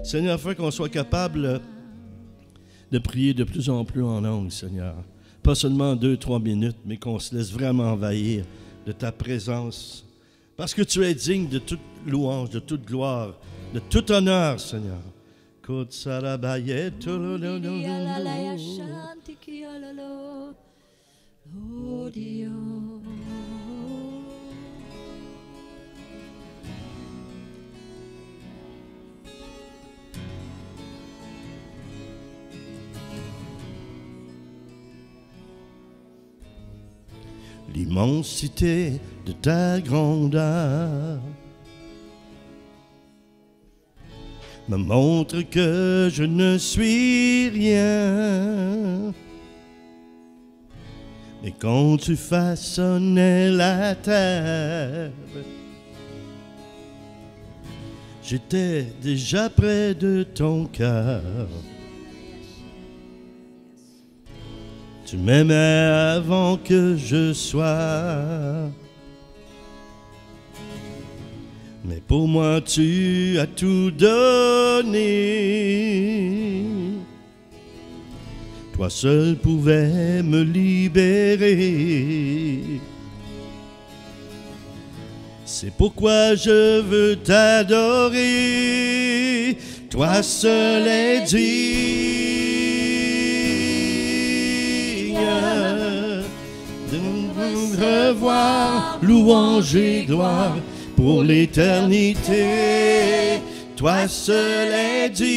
Seigneur, fais qu'on soit capable de prier de plus en plus en langue, Seigneur. Pas seulement 2-3 minutes, mais qu'on se laisse vraiment envahir de ta présence. Parce que tu es digne de toute louange, de toute gloire, de tout honneur, Seigneur. L'immensité de ta grandeur me montre que je ne suis rien. Mais quand tu façonnais la terre, j'étais déjà près de ton cœur. Tu m'aimais avant que je sois. Mais pour moi tu as tout donné. Toi seul pouvais me libérer. C'est pourquoi je veux t'adorer. Toi seul es digne de nous revoir, louange et gloire pour l'éternité. Toi seul es digne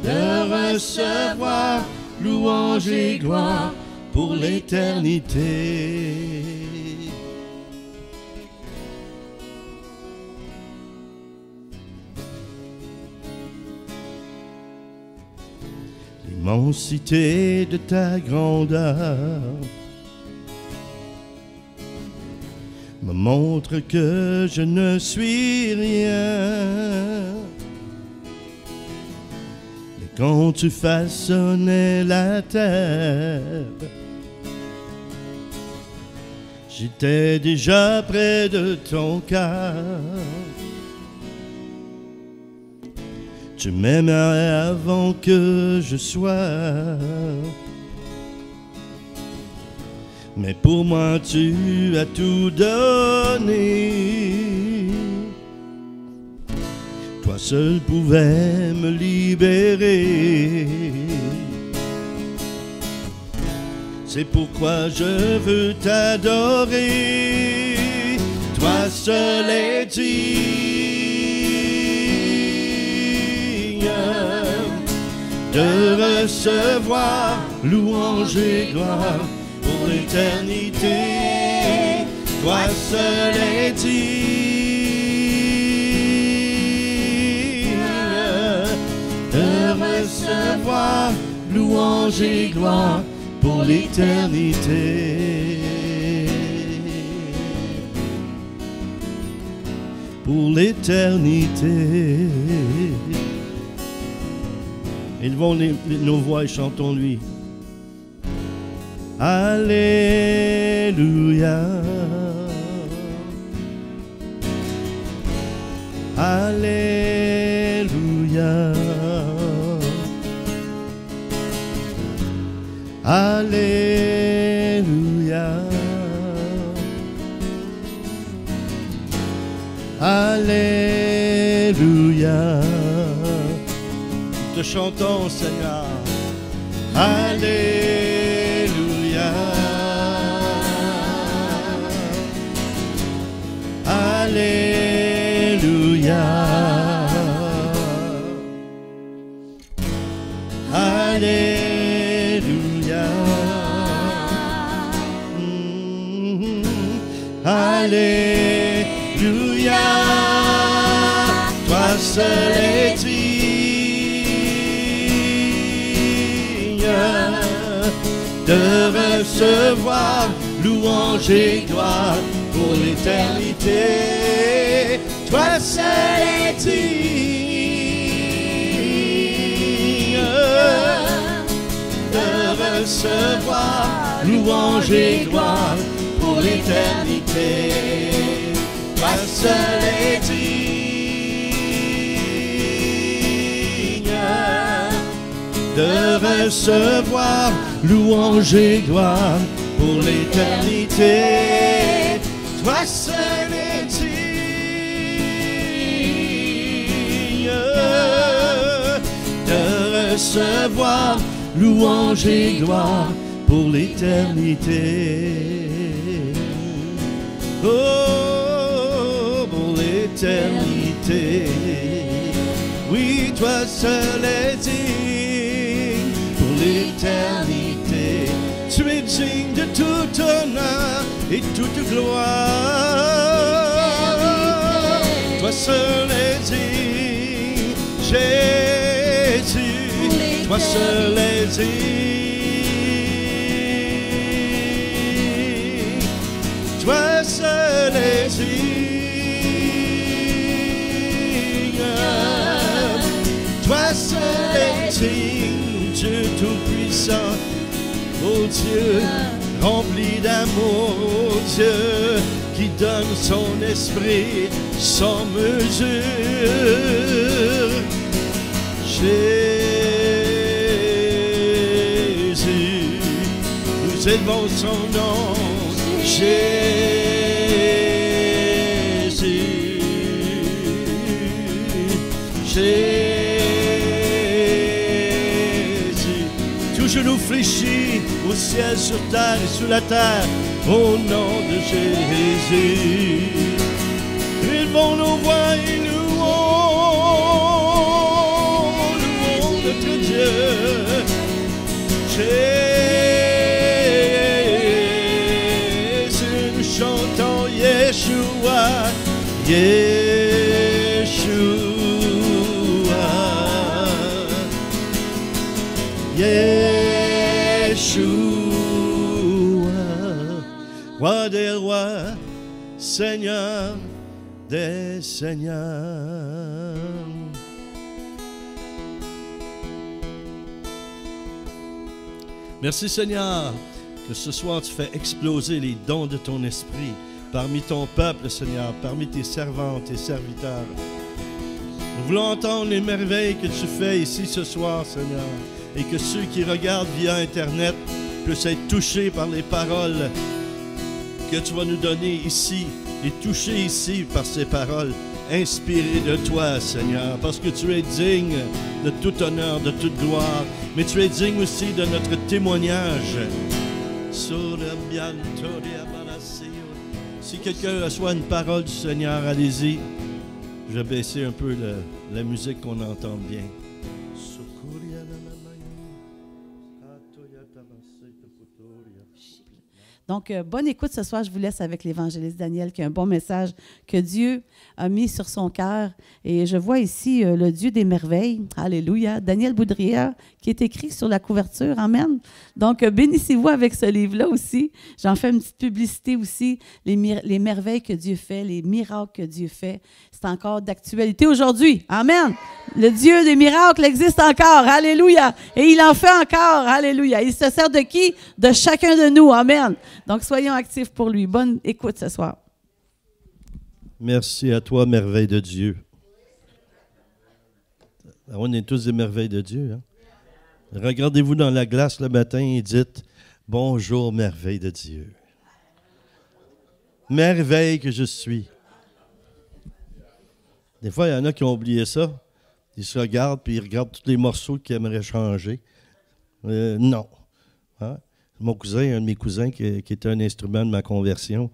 de recevoir louange et gloire pour l'éternité. L'immensité de ta grandeur me montre que je ne suis rien. Mais quand tu façonnais la terre, j'étais déjà près de ton cœur. Tu m'aimais avant que je sois. Mais pour moi tu as tout donné. Toi seul pouvais me libérer. C'est pourquoi je veux t'adorer. Toi seul es digne de recevoir louange et gloire pour l'éternité. Toi seul es digne de recevoir louange et gloire pour l'éternité. Pour l'éternité. Élevons nos voix et chantons-lui. Alléluia. Alléluia. Alléluia. Alléluia. Te chantons, Seigneur. Alléluia. Alléluia. Alléluia. Alléluia. Toi seul es digne de recevoir louange et gloire pour l'éternité. Toi seul es digne de recevoir louange et gloire pour l'éternité. toi seul est digne de recevoir louange et gloire pour l'éternité. Toi seul est digne de recevoir louange et gloire pour l'éternité. Oh, pour l'éternité. Oui, toi seul es digne pour l'éternité. Tu es digne de tout honneur et toute gloire. Toi seul es digne, Jésus. Toi seul es digne. Toi seul es digne. Toi seul es digne, Dieu tout-puissant. Oh Dieu, rempli d'amour, oh Dieu, qui donne son esprit sans mesure. Jésus, nous élevons son nom. Jésus, Jésus, tout genou fléchit au ciel, sur terre et sous la terre, au nom de Jésus. Élevons nos voix et louons notre Dieu. Jésus, nous chantons Yeshua, Yeshua, Yeshua, roi des rois, Seigneur des seigneurs. Merci Seigneur, que ce soir tu fais exploser les dons de ton esprit parmi ton peuple, Seigneur, parmi tes servantes et serviteurs. Nous voulons entendre les merveilles que tu fais ici ce soir, Seigneur, et que ceux qui regardent via Internet puissent être touchés par les paroles que tu vas nous donner ici, et touchés ici par ces paroles, inspirées de toi, Seigneur, parce que tu es digne de tout honneur, de toute gloire, mais tu es digne aussi de notre témoignage. Si quelqu'un reçoit une parole du Seigneur, allez-y. Je vais baisser un peu la musique qu'on entend bien. Donc, bonne écoute ce soir. Je vous laisse avec l'évangéliste Daniel qui a un bon message que Dieu a mis sur son cœur. Et je vois ici le Dieu des merveilles. Alléluia. Daniel Boudria, qui est écrit sur la couverture. Amen. Donc, bénissez-vous avec ce livre-là aussi. J'en fais une petite publicité aussi. Les merveilles que Dieu fait, les miracles que Dieu fait. C'est encore d'actualité aujourd'hui. Amen. Le Dieu des miracles existe encore. Alléluia. Et il en fait encore. Alléluia. Il se sert de qui? De chacun de nous. Amen. Donc, soyons actifs pour lui. Bonne écoute ce soir. Merci à toi, merveille de Dieu. On est tous des merveilles de Dieu. Hein? Regardez-vous dans la glace le matin et dites « Bonjour, merveille de Dieu. Merveille que je suis. » Des fois, il y en a qui ont oublié ça. Ils se regardent puis ils regardent tous les morceaux qu'ils aimeraient changer. Non. Hein? Mon cousin, un de mes cousins, qui était un instrument de ma conversion,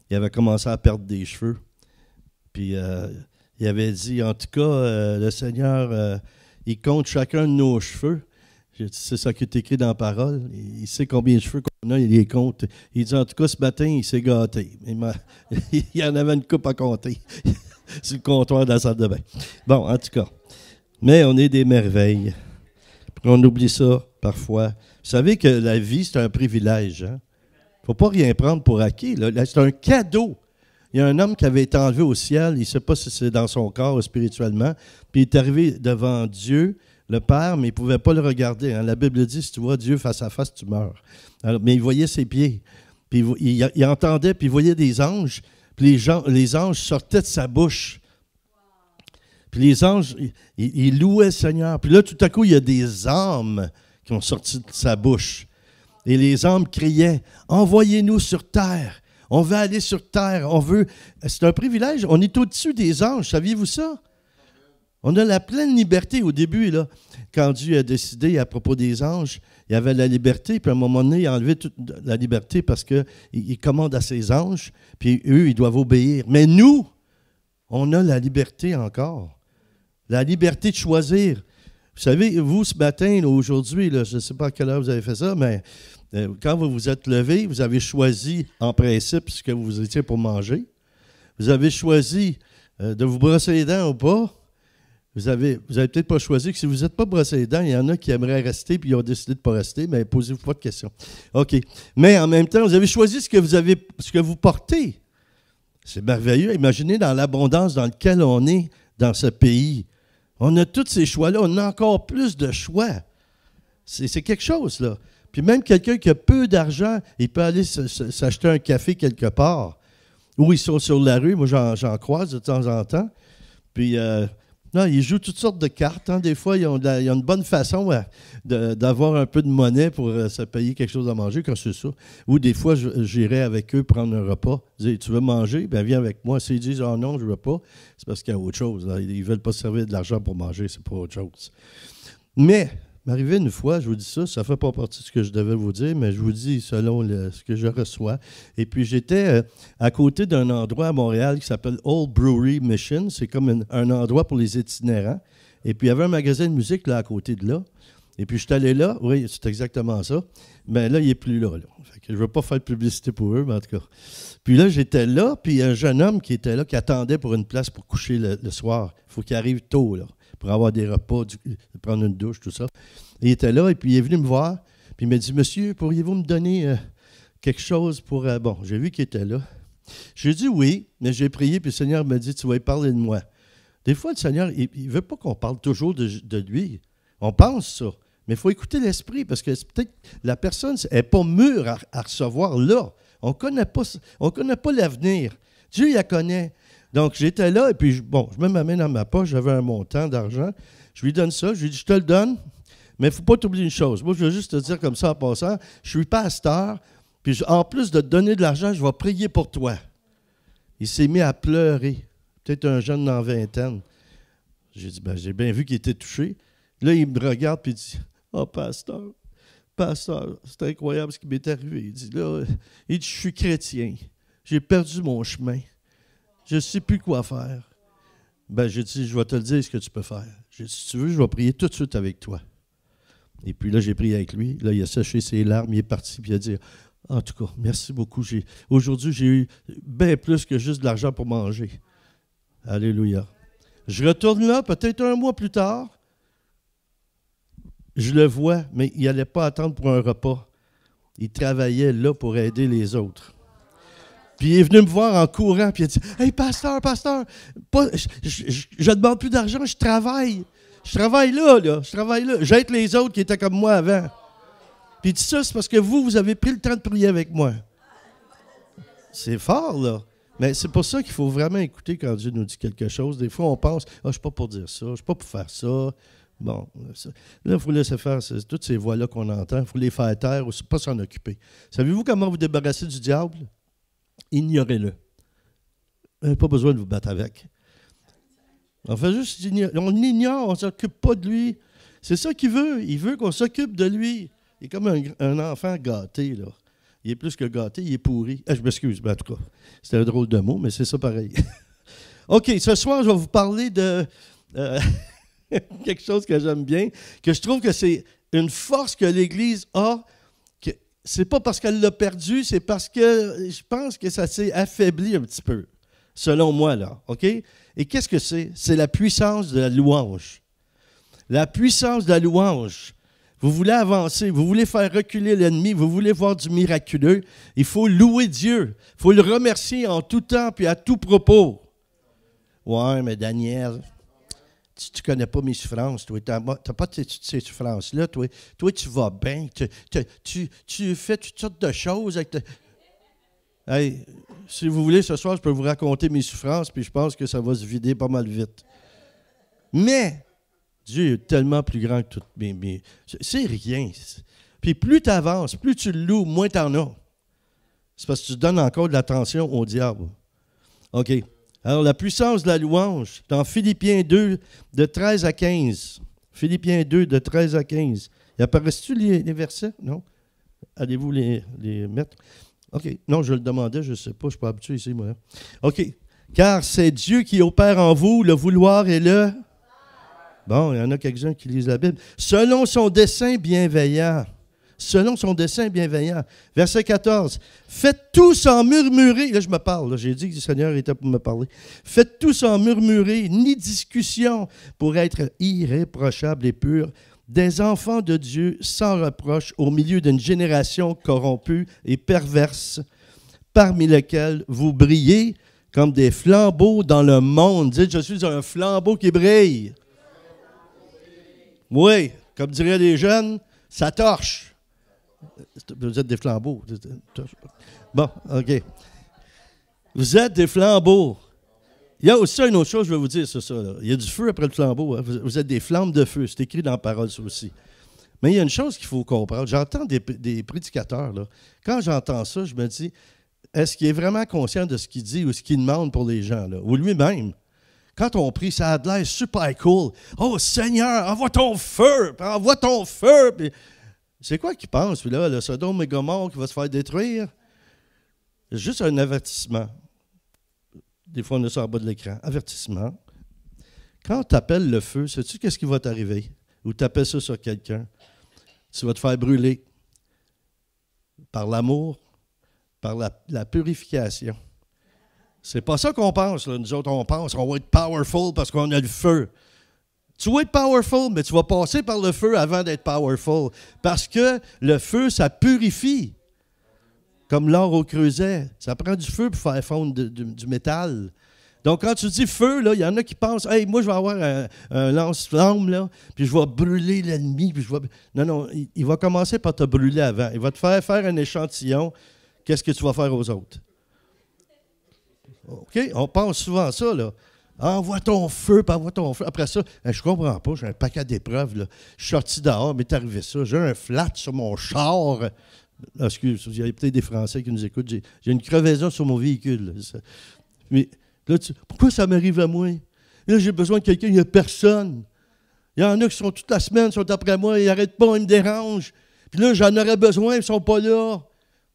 il avait commencé à perdre des cheveux. Puis il avait dit, en tout cas, le Seigneur, il compte chacun de nos cheveux. C'est ça qui est écrit dans la parole. Il sait combien de cheveux qu'on a, il les compte. Il dit, en tout cas, ce matin, il s'est gâté. Il y en avait une coupe à compter sur le comptoir de la salle de bain. Bon, en tout cas. Mais on est des merveilles. Puis on oublie ça parfois. Vous savez que la vie, c'est un privilège. Hein? Il ne faut pas rien prendre pour acquis. Là. C'est un cadeau. Il y a un homme qui avait été enlevé au ciel. Il ne sait pas si c'est dans son corps ou spirituellement. Puis il est arrivé devant Dieu, le Père, mais il ne pouvait pas le regarder. Hein? La Bible dit, si tu vois Dieu face à face, tu meurs. Alors, mais il voyait ses pieds. Puis il entendait, puis il voyait des anges. Puis les anges sortaient de sa bouche. Puis les anges, ils louaient le Seigneur. Puis là, tout à coup, il y a des âmes qui ont sorti de sa bouche. Et les âmes criaient, « Envoyez-nous sur terre. On veut aller sur terre. On veut... » C'est un privilège. On est au-dessus des anges. Saviez-vous ça? On a la pleine liberté au début, là. Quand Dieu a décidé à propos des anges, il y avait la liberté, puis à un moment donné, il a enlevé toute la liberté parce qu'il commande à ses anges, puis eux, ils doivent obéir. Mais nous, on a la liberté encore. La liberté de choisir. Vous savez, vous, ce matin, là, aujourd'hui, là, je ne sais pas à quelle heure vous avez fait ça, mais quand vous vous êtes levé, vous avez choisi, en principe, ce que vous étiez pour manger. Vous avez choisi de vous brosser les dents ou pas. Vous avez peut-être pas choisi que si vous n'êtes pas brossé les dents, il y en a qui aimeraient rester puis ils ont décidé de ne pas rester, mais posez-vous pas de questions. OK. Mais en même temps, vous avez choisi ce que vous portez. C'est merveilleux. Imaginez dans l'abondance dans laquelle on est dans ce pays. On a tous ces choix-là. On a encore plus de choix. C'est quelque chose, là. Puis même quelqu'un qui a peu d'argent, il peut aller s'acheter un café quelque part. Ou ils sont sur la rue. Moi, j'en croise de temps en temps. Puis... non, ils jouent toutes sortes de cartes. Hein. Des fois, ils ont une bonne façon d'avoir un peu de monnaie pour se payer quelque chose à manger, quand c'est ça. Ou des fois, j'irai avec eux prendre un repas. Je dis, tu veux manger? Bien, viens avec moi. S'ils disent, oh non, je ne veux pas, c'est parce qu'il y a autre chose. Là. Ils ne veulent pas se servir de l'argent pour manger, c'est pas autre chose. Mais, m'arrivait une fois, je vous dis ça ne fait pas partie de ce que je devais vous dire, mais je vous dis selon ce que je reçois. Et puis, j'étais à côté d'un endroit à Montréal qui s'appelle Old Brewery Mission. C'est comme un endroit pour les itinérants. Et puis, il y avait un magasin de musique là à côté de là. Et puis, je suis allé là. Oui, c'est exactement ça. Mais là, il n'est plus là. Fait que je ne veux pas faire de publicité pour eux, mais en tout cas. Puis là, j'étais là, puis il y a un jeune homme qui était là, qui attendait pour une place pour coucher le soir. Il faut qu'il arrive tôt, là, pour avoir des repas, prendre une douche, tout ça. Il était là, et puis il est venu me voir, puis il m'a dit, « Monsieur, pourriez-vous me donner quelque chose pour... Bon, j'ai vu qu'il était là. J'ai dit oui, mais j'ai prié, puis le Seigneur m'a dit, « Tu vas y parler de moi. » Des fois, le Seigneur, il ne veut pas qu'on parle toujours de lui. On pense ça, mais il faut écouter l'Esprit, parce que peut-être la personne n'est pas mûre à recevoir là. On ne connaît pas l'avenir. Dieu, il la connaît. Donc, j'étais là, et puis, je mets ma main dans ma poche, j'avais un montant d'argent. Je lui donne ça, je lui dis, « Je te le donne. » Mais il ne faut pas t'oublier une chose. Moi, je veux juste te dire comme ça en passant, je suis pasteur, puis en plus de te donner de l'argent, je vais prier pour toi. Il s'est mis à pleurer. Peut-être un jeune dans la vingtaine. J'ai dit, j'ai bien vu qu'il était touché. Là, il me regarde et il dit, « Oh, pasteur, c'est incroyable ce qui m'est arrivé. » Il dit, je suis chrétien. J'ai perdu mon chemin. Je ne sais plus quoi faire. J'ai dit, je vais te le dire ce que tu peux faire. J'ai dit, si tu veux, je vais prier tout de suite avec toi. Et puis là, j'ai prié avec lui. Là, il a séché ses larmes, il est parti, puis il a dit, « En tout cas, merci beaucoup. Aujourd'hui, j'ai eu bien plus que juste de l'argent pour manger. » Alléluia. Je retourne là, peut-être un mois plus tard. Je le vois, mais il n'allait pas attendre pour un repas. Il travaillait là pour aider les autres. Puis il est venu me voir en courant, puis il a dit, « Hey, pasteur, je ne demande plus d'argent, je travaille. Je travaille là. Je travaille là. J'aide les autres qui étaient comme moi avant. » Puis il dit ça, c'est parce que vous avez pris le temps de prier avec moi. C'est fort, là. Mais c'est pour ça qu'il faut vraiment écouter quand Dieu nous dit quelque chose. Des fois, on pense, « je ne suis pas pour dire ça, je ne suis pas pour faire ça. » Bon, là, il faut laisser faire toutes ces voix-là qu'on entend. Il faut les faire taire ou pas s'en occuper. Savez-vous comment vous débarrasser du diable? Ignorez-le. Vous n'avez pas besoin de vous battre avec. On fait juste on l'ignore, on ne s'occupe pas de lui. C'est ça qu'il veut. Il veut qu'on s'occupe de lui. Il est comme un enfant gâté, là. Il est plus que gâté, il est pourri. Je m'excuse, en tout cas. C'était un drôle de mot, mais c'est ça pareil. OK, ce soir, je vais vous parler de quelque chose que j'aime bien, que je trouve que c'est une force que l'Église a. C'est pas parce qu'elle l'a perdu, c'est parce que je pense que ça s'est affaibli un petit peu, selon moi, là. OK? Et qu'est-ce que c'est? C'est la puissance de la louange. La puissance de la louange. Vous voulez avancer, vous voulez faire reculer l'ennemi, vous voulez voir du miraculeux, il faut louer Dieu. Il faut le remercier en tout temps puis à tout propos. Ouais, mais Daniel, tu ne connais pas mes souffrances. Tu n'as pas ces souffrances-là. Toi, tu vas bien. Tu fais toutes sortes de choses. Hey, si vous voulez, ce soir, je peux vous raconter mes souffrances, puis je pense que ça va se vider pas mal vite. Mais Dieu est tellement plus grand que tout. C'est rien. Puis plus tu avances, plus tu le loues, moins tu en as. C'est parce que tu donnes encore de l'attention au diable. OK. Alors, la puissance de la louange, dans Philippiens 2, de 13 à 15. Philippiens 2, de 13 à 15. Y apparaissent-tu les versets? Non? Allez-vous les mettre? OK. Non, je le demandais, je ne sais pas, je ne suis pas habitué ici, moi. OK. Car c'est Dieu qui opère en vous le vouloir et le... Bon, il y en a quelques-uns qui lisent la Bible. Selon son dessein bienveillant. Selon son dessein bienveillant. Verset 14. Faites tout sans murmurer. Là, je me parle. Là, j'ai dit que le Seigneur était pour me parler. Faites tout sans murmurer, ni discussion, pour être irréprochables et purs. Des enfants de Dieu sans reproche au milieu d'une génération corrompue et perverse, parmi lesquelles vous brillez comme des flambeaux dans le monde. Dites, je suis un flambeau qui brille. Oui, comme diraient les jeunes, ça torche. Vous êtes des flambeaux. Bon, OK. Vous êtes des flambeaux. Il y a aussi une autre chose, je vais vous dire, c'est ça. Là. Il y a du feu après le flambeau. Hein. Vous êtes des flammes de feu. C'est écrit dans la parole, ça aussi. Mais il y a une chose qu'il faut comprendre. J'entends des prédicateurs. Là. Quand j'entends ça, je me dis, est-ce qu'il est vraiment conscient de ce qu'il dit ou ce qu'il demande pour les gens? Là? Ou lui-même? Quand on prie, ça a l'air super cool. Oh Seigneur, envoie ton feu! Envoie ton feu! Puis, c'est quoi qu'il pense, celui-là, le Sodome et Gomorrhe qui va se faire détruire? Juste un avertissement. Des fois, on a ça en bas de l'écran. Avertissement. Quand tu appelles le feu, sais-tu qu'est-ce qui va t'arriver? Ou tu appelles ça sur quelqu'un? Tu vas te faire brûler. Par l'amour, par la purification. C'est pas ça qu'on pense. Là. Nous autres, on pense qu'on va être powerful parce qu'on a le feu. Tu vas être powerful, mais tu vas passer par le feu avant d'être powerful. Parce que le feu, ça purifie. Comme l'or au creuset. Ça prend du feu pour faire fondre du métal. Donc, quand tu dis feu, il y en a qui pensent, « Hey, moi, je vais avoir un lance-flamme, là, puis je vais brûler l'ennemi. » Non, il va commencer par te brûler avant. Il va te faire un échantillon. Qu'est-ce que tu vas faire aux autres? OK? On pense souvent à ça, là. Envoie ton feu, puis envoie ton feu. Après ça, je comprends pas, j'ai un paquet d'épreuves, là. Je suis sorti dehors, m'est arrivé ça. J'ai un flat sur mon char. Excuse, il y a peut-être des Français qui nous écoutent. J'ai une crevaison sur mon véhicule. Là. Mais là, pourquoi ça m'arrive à moi? Là, j'ai besoin de quelqu'un, il n'y a personne. Il y en a qui sont toute la semaine, sont après moi, ils n'arrêtent pas, ils me dérangent. Puis là, j'en aurais besoin, ils ne sont pas là.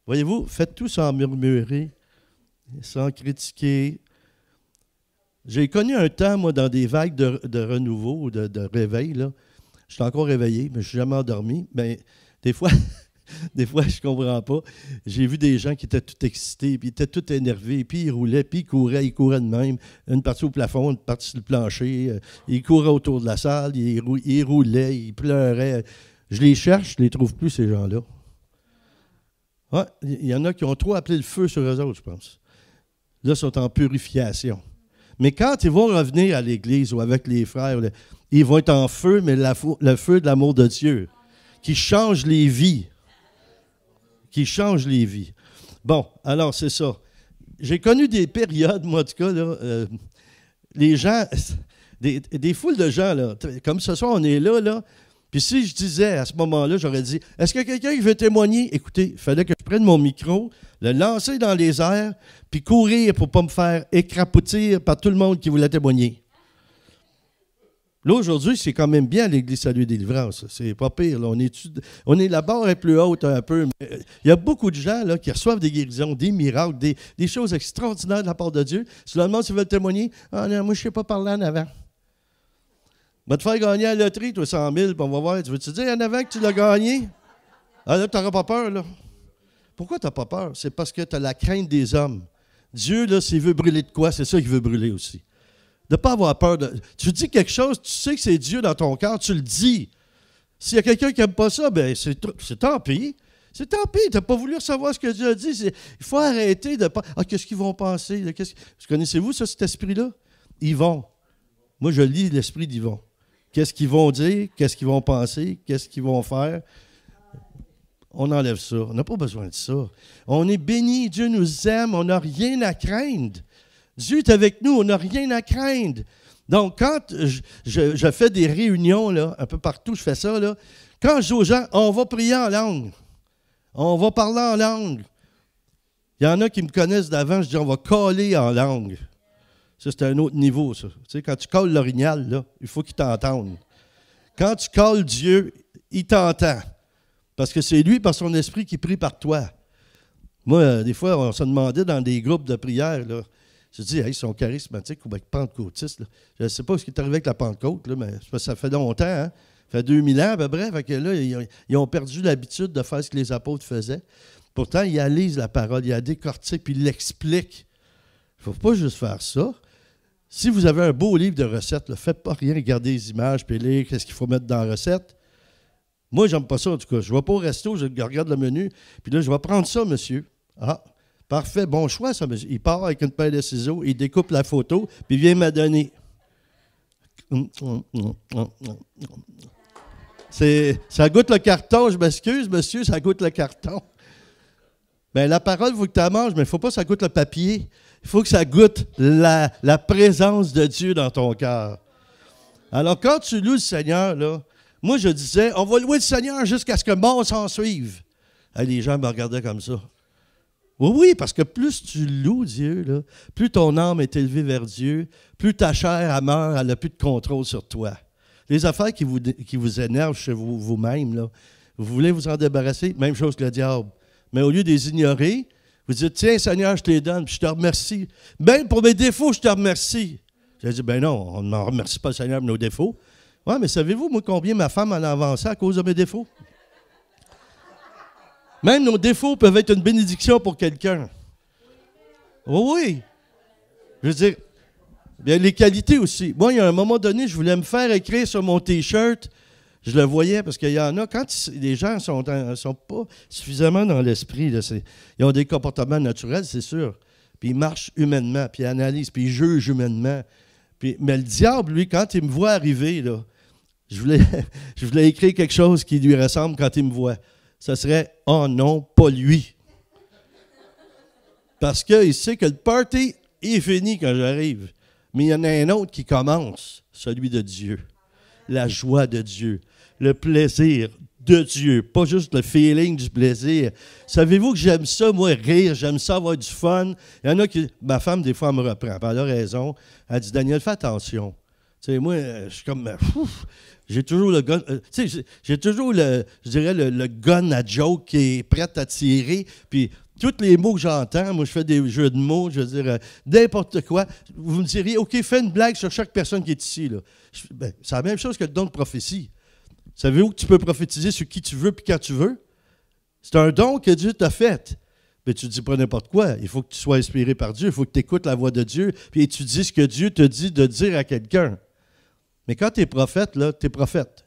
Voyez-vous, faites tout sans murmurer, sans critiquer. J'ai connu un temps, moi, dans des vagues de renouveau, de réveil. Là. Je suis encore réveillé, mais je ne suis jamais endormi. Mais des fois, je ne comprends pas. J'ai vu des gens qui étaient tout excités, puis ils étaient tout énervés, puis ils roulaient, puis ils couraient de même. Une partie au plafond, une partie sur le plancher. Ils couraient autour de la salle, ils roulaient, ils pleuraient. Je les cherche, je ne les trouve plus, ces gens-là. Ouais, il y en a qui ont trop appelé le feu sur eux autres, je pense. Là, ils sont en purification. Mais quand ils vont revenir à l'Église ou avec les frères, ils vont être en feu, mais le feu de l'amour de Dieu, qui change les vies. Qui change les vies. Bon, alors c'est ça. J'ai connu des périodes, moi en tout cas, là, les gens, des foules de gens, là, comme ce soir, on est là, puis si je disais à ce moment-là, j'aurais dit, est-ce qu'il y a quelqu'un qui veut témoigner? Écoutez, il fallait que je prenne mon micro, le lancer dans les airs, puis courir pour ne pas me faire écrapoutir par tout le monde qui voulait témoigner. Là, aujourd'hui, c'est quand même bien l'Église Salut et Délivrance. C'est pas pire. Là. On est la barre est plus haute un peu. Mais il y a beaucoup de gens là, qui reçoivent des guérisons, des miracles, des choses extraordinaires de la part de Dieu. Si le demande s'ils veulent témoigner, ah non, moi, je ne sais pas parler en avant. Va te faire gagner à la loterie, toi, 100 000, puis on va voir. Tu veux-tu dire en avant que tu l'as gagné? Ah là, tu n'auras pas peur, là. Pourquoi tu n'as pas peur? C'est parce que tu as la crainte des hommes. Dieu, là, s'il veut brûler de quoi, c'est ça qu'il veut brûler aussi. De ne pas avoir peur. Tu dis quelque chose, tu sais que c'est Dieu dans ton cœur, tu le dis. S'il y a quelqu'un qui n'aime pas ça, bien, c'est tant pis. C'est tant pis, tu n'as pas voulu savoir ce que Dieu a dit. Il faut arrêter de pas. Ah, qu'est-ce qu'ils vont penser? Connaissez-vous ça, cet esprit-là? Ils vont. Moi, je lis l'esprit d'Yvon. Qu'est-ce qu'ils vont dire? Qu'est-ce qu'ils vont penser? Qu'est-ce qu'ils vont faire? on enlève ça. On n'a pas besoin de ça. On est béni, Dieu nous aime, on n'a rien à craindre. Dieu est avec nous, on n'a rien à craindre. Donc, quand je fais des réunions, là, un peu partout, je fais ça, là, quand je dis aux gens, on va prier en langue, on va parler en langue. Il y en a qui me connaissent d'avant, je dis, on va caller en langue. Ça, c'est un autre niveau, ça. Tu sais, quand tu colles l'orignal, là, il faut qu'il t'entende. Quand tu colles Dieu, il t'entend. Parce que c'est lui, par son esprit, qui prie par toi. Moi, des fois, on se demandait dans des groupes de prière, là, je dis, hey, ils sont charismatiques ou bien pentecôtistes. Là. Je ne sais pas ce qui est arrivé avec la Pentecôte, là, mais ça fait longtemps, hein? Ça fait 2000 ans à peu près. Fait que là, ils ont perdu l'habitude de faire ce que les apôtres faisaient. Pourtant, ils lisent la parole, ils la décortiquent, puis ils l'expliquent. Il ne faut pas juste faire ça. Si vous avez un beau livre de recettes, ne faites pas rien, regardez les images, puis lire qu'est-ce qu'il faut mettre dans la recette. Moi, j'aime pas ça, en tout cas. Je ne vais pas au resto, je regarde le menu, puis là, je vais prendre ça, monsieur. Ah, parfait, bon choix, ça, monsieur. Il part avec une paire de ciseaux, il découpe la photo, puis il vient me donner. Ça goûte le carton, je m'excuse, monsieur, ça goûte le carton. Bien, la parole, il faut que tu la manges, mais il ne faut pas que ça goûte le papier. Il faut que ça goûte la présence de Dieu dans ton cœur. Alors, quand tu loues le Seigneur, là, moi, je disais, on va louer le Seigneur jusqu'à ce que mort s'en suive. Et les gens me regardaient comme ça. Oui, parce que plus tu loues Dieu, là, plus ton âme est élevée vers Dieu, plus ta chair elle meurt, elle n'a plus de contrôle sur toi. Les affaires qui vous énervent chez vous-même, là, vous voulez vous en débarrasser, même chose que le diable. Mais au lieu de les ignorer, vous dites, tiens Seigneur, je te les donne, puis je te remercie. Même pour mes défauts, je te remercie. J'ai dit, ben non, on ne remercie pas le Seigneur pour nos défauts. Oui, mais savez-vous, moi, combien ma femme en a avancé à cause de mes défauts? Même nos défauts peuvent être une bénédiction pour quelqu'un. Oui. Je veux dire, bien, les qualités aussi. Moi, il y a un moment donné, je voulais me faire écrire sur mon T-shirt. Je le voyais parce qu'il y en a, quand les gens ne sont pas suffisamment dans l'esprit, là, ils ont des comportements naturels, c'est sûr. Puis ils marchent humainement, puis ils analysent, puis ils jugent humainement. Mais le diable, lui, quand il me voit arriver, là, je voulais écrire quelque chose qui lui ressemble quand il me voit. Ça serait « Oh non, pas lui ». Parce qu'il sait que le party est fini quand j'arrive. Mais il y en a un autre qui commence, celui de Dieu. La joie de Dieu, le plaisir de Dieu, pas juste le feeling du plaisir. Savez-vous que j'aime ça, moi, rire, j'aime ça avoir du fun. Il y en a qui... Ma femme, des fois, elle me reprend, elle a raison. Elle dit « Daniel, fais attention. » Tu sais, moi, je suis comme... j'ai toujours le gun... tu sais, j'ai toujours, je dirais, le gun à joke qui est prêt à tirer, puis... Tous les mots que j'entends, moi je fais des jeux de mots, je veux dire, n'importe quoi. Vous me diriez, OK, fais une blague sur chaque personne qui est ici. Là. C'est la même chose que le don de prophétie. Savez-vous que tu peux prophétiser sur qui tu veux puis quand tu veux? C'est un don que Dieu t'a fait. Mais tu ne dis pas n'importe quoi. Il faut que tu sois inspiré par Dieu. Il faut que tu écoutes la voix de Dieu puis étudies ce que Dieu te dit de dire à quelqu'un. Mais quand tu es prophète, là, tu es prophète.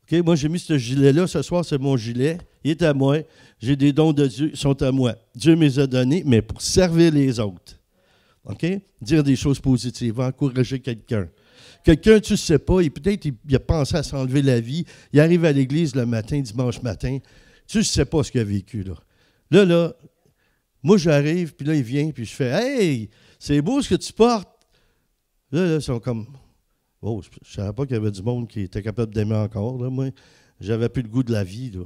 Okay, moi, j'ai mis ce gilet-là. Ce soir, c'est mon gilet. Il est à moi. J'ai des dons de Dieu, ils sont à moi. Dieu me les a donnés, mais pour servir les autres. OK? Dire des choses positives, encourager quelqu'un. Quelqu'un, tu ne sais pas, peut-être il a pensé à s'enlever la vie. Il arrive à l'église le matin, dimanche matin. Tu ne sais pas ce qu'il a vécu, là. Là, moi, j'arrive, puis là, il vient, puis je fais « Hey, c'est beau ce que tu portes! » Là, ils sont comme... Oh, je ne savais pas qu'il y avait du monde qui était capable d'aimer encore. Là, moi, j'avais plus le goût de la vie. Là.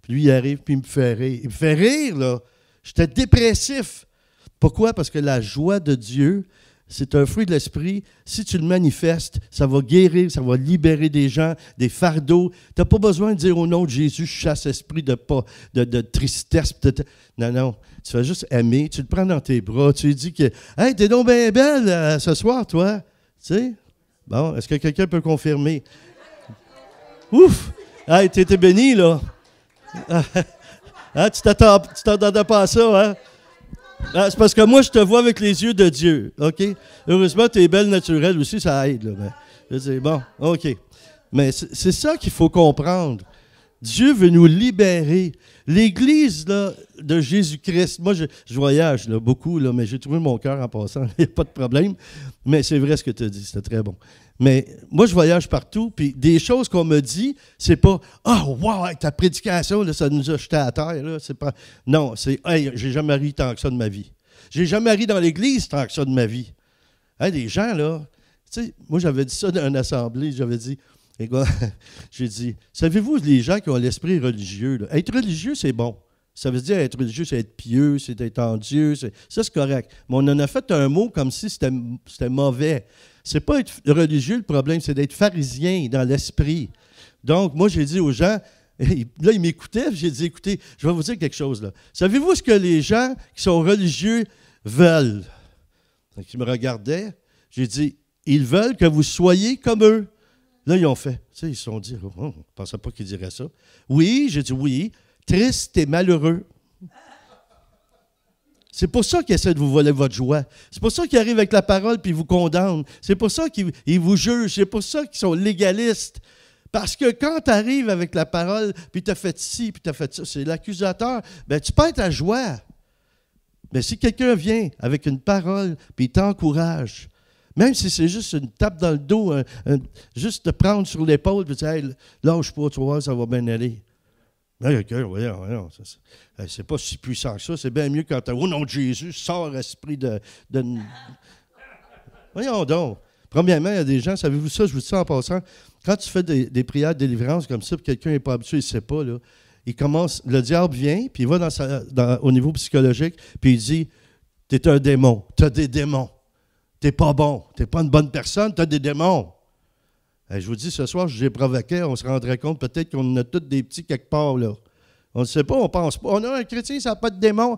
Puis lui, il arrive, puis il me fait rire. Il me fait rire, là. J'étais dépressif. Pourquoi? Parce que la joie de Dieu, c'est un fruit de l'esprit. Si tu le manifestes, ça va guérir, ça va libérer des gens, des fardeaux. Tu n'as pas besoin de dire au nom de Jésus, je chasse l'esprit de tristesse. Non. Tu vas juste aimer. Tu le prends dans tes bras. Tu lui dis que « Hey, t'es donc bien belle ce soir, toi. » Tu sais? Bon, est-ce que quelqu'un peut confirmer? Ouf! Hey, t'étais béni, là. Tu t'attendais pas à ça, hein? C'est parce que moi, je te vois avec les yeux de Dieu, OK? Heureusement, tu es belle naturelle aussi, ça aide, là. Mais, je dis, bon, OK. Mais c'est ça qu'il faut comprendre. Dieu veut nous libérer. L'Église là, de Jésus-Christ, moi je voyage là, beaucoup, là, mais j'ai trouvé mon cœur en passant, il n'y a pas de problème. Mais c'est vrai ce que tu as dit, c'était très bon. Mais moi je voyage partout, puis des choses qu'on me dit, c'est pas « Ah, oh, wow, avec ta prédication, là, ça nous a jetés à terre. » Là. C'est pas. Non, c'est « Hey, j'ai jamais ri tant que ça de ma vie. J'ai jamais ri dans l'Église tant que ça de ma vie. » Hey, les gens, là, tu sais, moi j'avais dit ça dans une assemblée, j'avais dit, et quoi, j'ai dit, savez-vous, les gens qui ont l'esprit religieux, là, être religieux, c'est bon. Ça veut dire être religieux, c'est être pieux, c'est être en Dieu. Ça, c'est correct. Mais on en a fait un mot comme si c'était mauvais. C'est pas être religieux, le problème, c'est d'être pharisien dans l'esprit. Donc, moi, j'ai dit aux gens, là, ils m'écoutaient, j'ai dit, écoutez, je vais vous dire quelque chose, là. Savez-vous ce que les gens qui sont religieux veulent? Donc, ils me regardaient, j'ai dit, ils veulent que vous soyez comme eux. Là, ils ont fait. Tu sais, ils se sont dit, oh, on ne pensait pas qu'ils diraient ça. Oui, j'ai dit oui, triste et malheureux. C'est pour ça qu'ils essaient de vous voler votre joie. C'est pour ça qu'ils arrivent avec la parole puis ils vous condamnent. C'est pour ça qu'ils vous jugent. C'est pour ça qu'ils sont légalistes. Parce que quand tu arrives avec la parole, puis tu as fait ci, puis tu as fait ça, c'est l'accusateur, bien, tu perds ta joie. Mais si quelqu'un vient avec une parole, puis il t'encourage, même si c'est juste une tape dans le dos, juste te prendre sur l'épaule, puis dire, hey, lâche pas, tu vois, ça va bien aller. Mais voyons, c'est pas si puissant que ça. C'est bien mieux quand tu as, au nom de Jésus, sors esprit de... Voyons donc. Premièrement, il y a des gens, savez-vous ça, je vous dis ça en passant, quand tu fais des prières de délivrance comme ça, puis quelqu'un n'est pas habitué, il ne sait pas, là, il commence, le diable vient, puis il va au niveau psychologique, puis il dit, tu es un démon, tu as des démons. T'es pas bon, t'es pas une bonne personne, t'as des démons. Et je vous dis, ce soir, je les provoquais, on se rendrait compte peut-être qu'on en a tous des petits quelque part, là. On ne sait pas, on pense pas. On a un chrétien, ça n'a pas de démons.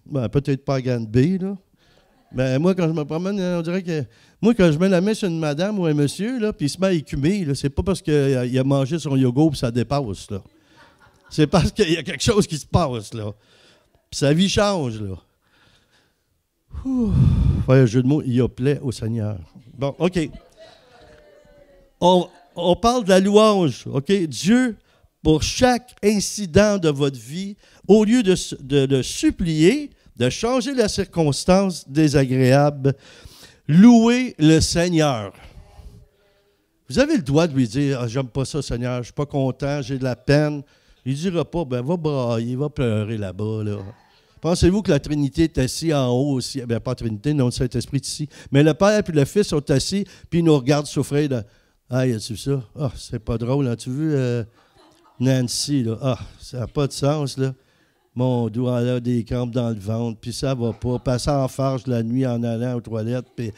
Ben, peut-être pas à Granby, là. Mais moi, quand je me promène, on dirait que... Moi, quand je mets la main sur une madame ou un monsieur, là, puis il se met à écumer, là, c'est pas parce qu'il a mangé son yogourt et ça dépasse, là. C'est parce qu'il y a quelque chose qui se passe, là. Puis sa vie change, là. Un jeu de mots, il y a plaît au Seigneur. Bon, OK. On parle de la louange, OK? Dieu, pour chaque incident de votre vie, au lieu de supplier, de changer la circonstance désagréable, louez le Seigneur. Vous avez le droit de lui dire, ah, j'aime pas ça, Seigneur, je suis pas content, j'ai de la peine. Il ne dira pas, ben va brailler, va pleurer là-bas, là. Pensez-vous que la Trinité est assise en haut aussi? Bien, pas la Trinité, non, le Saint-Esprit est ici. Mais le Père et le Fils sont assis, puis ils nous regardent souffrir. De... Ah, y a-tu ça? Ah, c'est pas drôle. As-tu vu Nancy, là? Ah, ça n'a pas de sens, là. Mon doigt, elle a des crampes dans le ventre, puis ça va pas. Passer en farge la nuit en allant aux toilettes, puis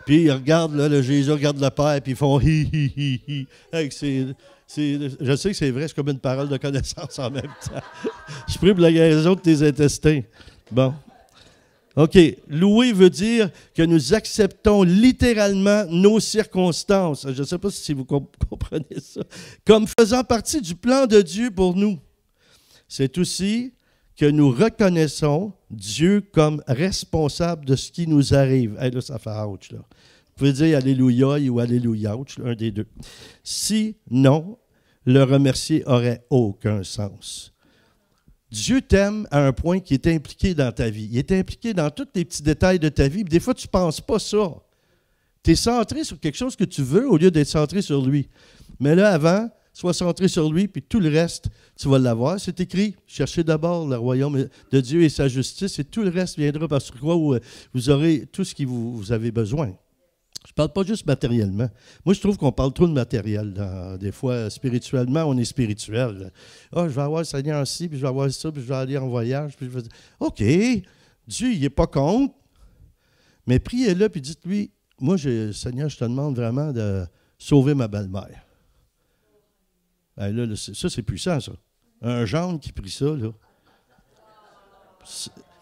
ils regardent, là, le Jésus regarde le Père, puis ils font hi, hi, hi, hi. Je sais que c'est vrai, c'est comme une parole de connaissance en même temps. Je prie pour la guérison de tes intestins. Bon. OK. Louer veut dire que nous acceptons littéralement nos circonstances. Je ne sais pas si vous comprenez ça. Comme faisant partie du plan de Dieu pour nous. C'est aussi que nous reconnaissons Dieu comme responsable de ce qui nous arrive. Hey, là, ça fait ouch, là. Vous pouvez dire Alléluia ou Alléluia, un des deux. Sinon, le remercier n'aurait aucun sens. Dieu t'aime à un point qui est impliqué dans ta vie. Il est impliqué dans tous les petits détails de ta vie. Des fois, tu ne penses pas ça. Tu es centré sur quelque chose que tu veux au lieu d'être centré sur lui. Mais là, avant, sois centré sur lui, puis tout le reste, tu vas l'avoir. C'est écrit, cherchez d'abord le royaume de Dieu et sa justice, et tout le reste viendra parce que vous aurez tout ce que vous avez besoin. Je ne parle pas juste matériellement. Moi, je trouve qu'on parle trop de matériel. Des fois, spirituellement, on est spirituel. Ah, je vais avoir le Seigneur ci, puis je vais avoir ça, puis je vais aller en voyage. Puis je vais dire, OK, Dieu, il n'est pas contre, mais priez-le, puis dites-lui, moi, Seigneur, je te demande vraiment de sauver ma belle-mère. Là, ça, c'est puissant, ça. Un gendre qui prie ça, là.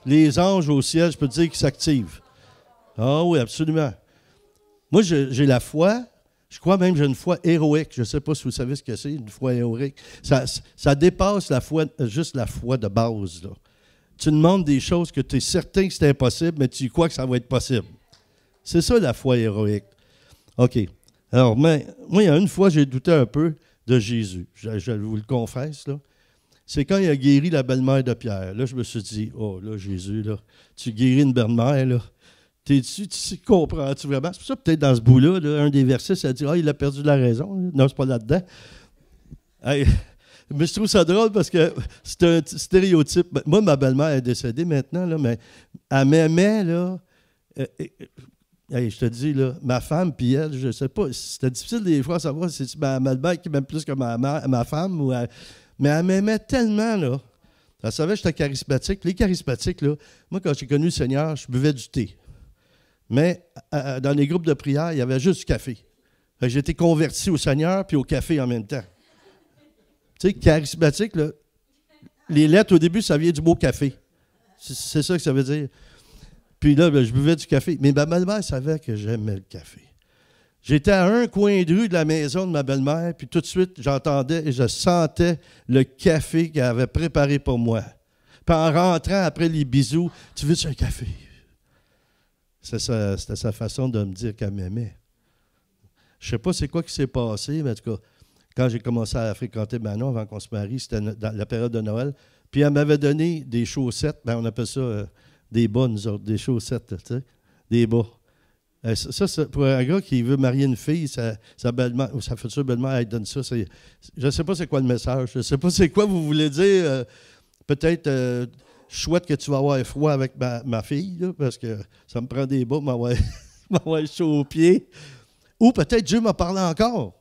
Les anges au ciel, je peux te dire qu'ils s'activent. Ah oui, absolument. Moi, j'ai la foi, je crois même que j'ai une foi héroïque. Je ne sais pas si vous savez ce que c'est, une foi héroïque. Ça dépasse la foi, juste la foi de base, là. Tu demandes des choses que tu es certain que c'est impossible, mais tu crois que ça va être possible. C'est ça, la foi héroïque. OK. Alors, moi, il y a une fois, j'ai douté un peu. de Jésus. Je vous le confesse, là. C'est quand il a guéri la belle-mère de Pierre. Là, je me suis dit, oh là, Jésus, là, tu guéris une belle-mère, là. Tu comprends-tu vraiment? C'est pour ça, peut-être dans ce bout-là, là, un des versets, ça dit, il a perdu la raison. Non, c'est pas là-dedans. Hey, mais je trouve ça drôle parce que c'est un stéréotype. Moi, ma belle-mère est décédée maintenant, là, mais elle m'aimait, là. Hey, je te dis, là, ma femme puis elle, je ne sais pas, c'était difficile des fois à savoir si c'est ma belle-mère qui m'aime plus que ma femme. Mais elle m'aimait tellement, là. Elle savait que j'étais charismatique. Les charismatiques, là, moi, quand j'ai connu le Seigneur, je buvais du thé. Mais dans les groupes de prière, il y avait juste du café. J'ai été converti au Seigneur puis au café en même temps. Tu sais, charismatique, là, les lettres, au début, ça vient du mot café. C'est ça que ça veut dire. Puis là, je buvais du café. Mais ma belle-mère savait que j'aimais le café. J'étais à un coin de rue de la maison de ma belle-mère, puis tout de suite, j'entendais et je sentais le café qu'elle avait préparé pour moi. Puis en rentrant après les bisous, « Tu veux-tu un café? » C'était sa façon de me dire qu'elle m'aimait. Je ne sais pas c'est quoi qui s'est passé, mais en tout cas, quand j'ai commencé à fréquenter Manon avant qu'on se marie, c'était dans la période de Noël, puis elle m'avait donné des chaussettes, on appelle ça des bas, nous autres, des chaussettes, tu sais, des bas. Ça, pour un gars qui veut marier une fille, sa belle-mère, ou sa future belle-mère, elle donne ça. Je ne sais pas c'est quoi le message. Je ne sais pas c'est quoi vous voulez dire. Peut-être, je souhaite que tu vas avoir froid avec ma fille, là, parce que ça me prend des bas, m'avoir chaud aux pieds. Ou peut-être Dieu m'a parlé encore.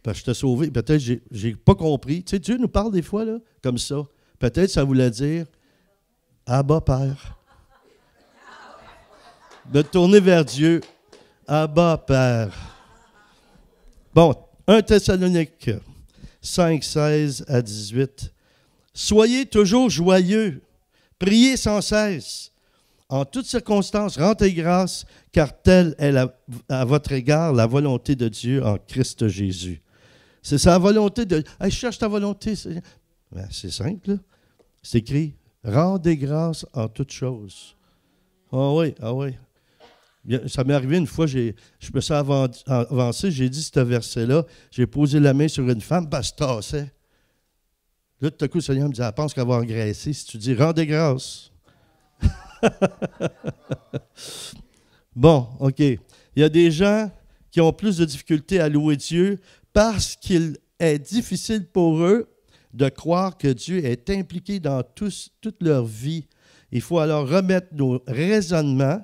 Parce que je t'ai sauvé. Peut-être que je n'ai pas compris. Tu sais, Dieu nous parle des fois, là, comme ça. Peut-être ça voulait dire « Abba, Père ». De tourner vers Dieu. Abba, Père. Bon, 1 Thessalonique 5, 16 à 18. Soyez toujours joyeux, priez sans cesse. En toutes circonstances, rendez grâce, car telle est à votre égard la volonté de Dieu en Christ Jésus. C'est sa volonté de... Hey, je cherche ta volonté. C'est simple, là. C'est écrit, rendez grâce en toutes choses. Ah oui, ah oui. Ça m'est arrivé une fois, je me suis avancé, j'ai dit ce verset-là, j'ai posé la main sur une femme, elle se tassait. Là, tout à coup, le Seigneur me dit, elle pense qu'elle va engraisser. Si tu dis, rendez grâce. Bon, OK. Il y a des gens qui ont plus de difficultés à louer Dieu parce qu'il est difficile pour eux de croire que Dieu est impliqué dans toute leur vie. Il faut alors remettre nos raisonnements.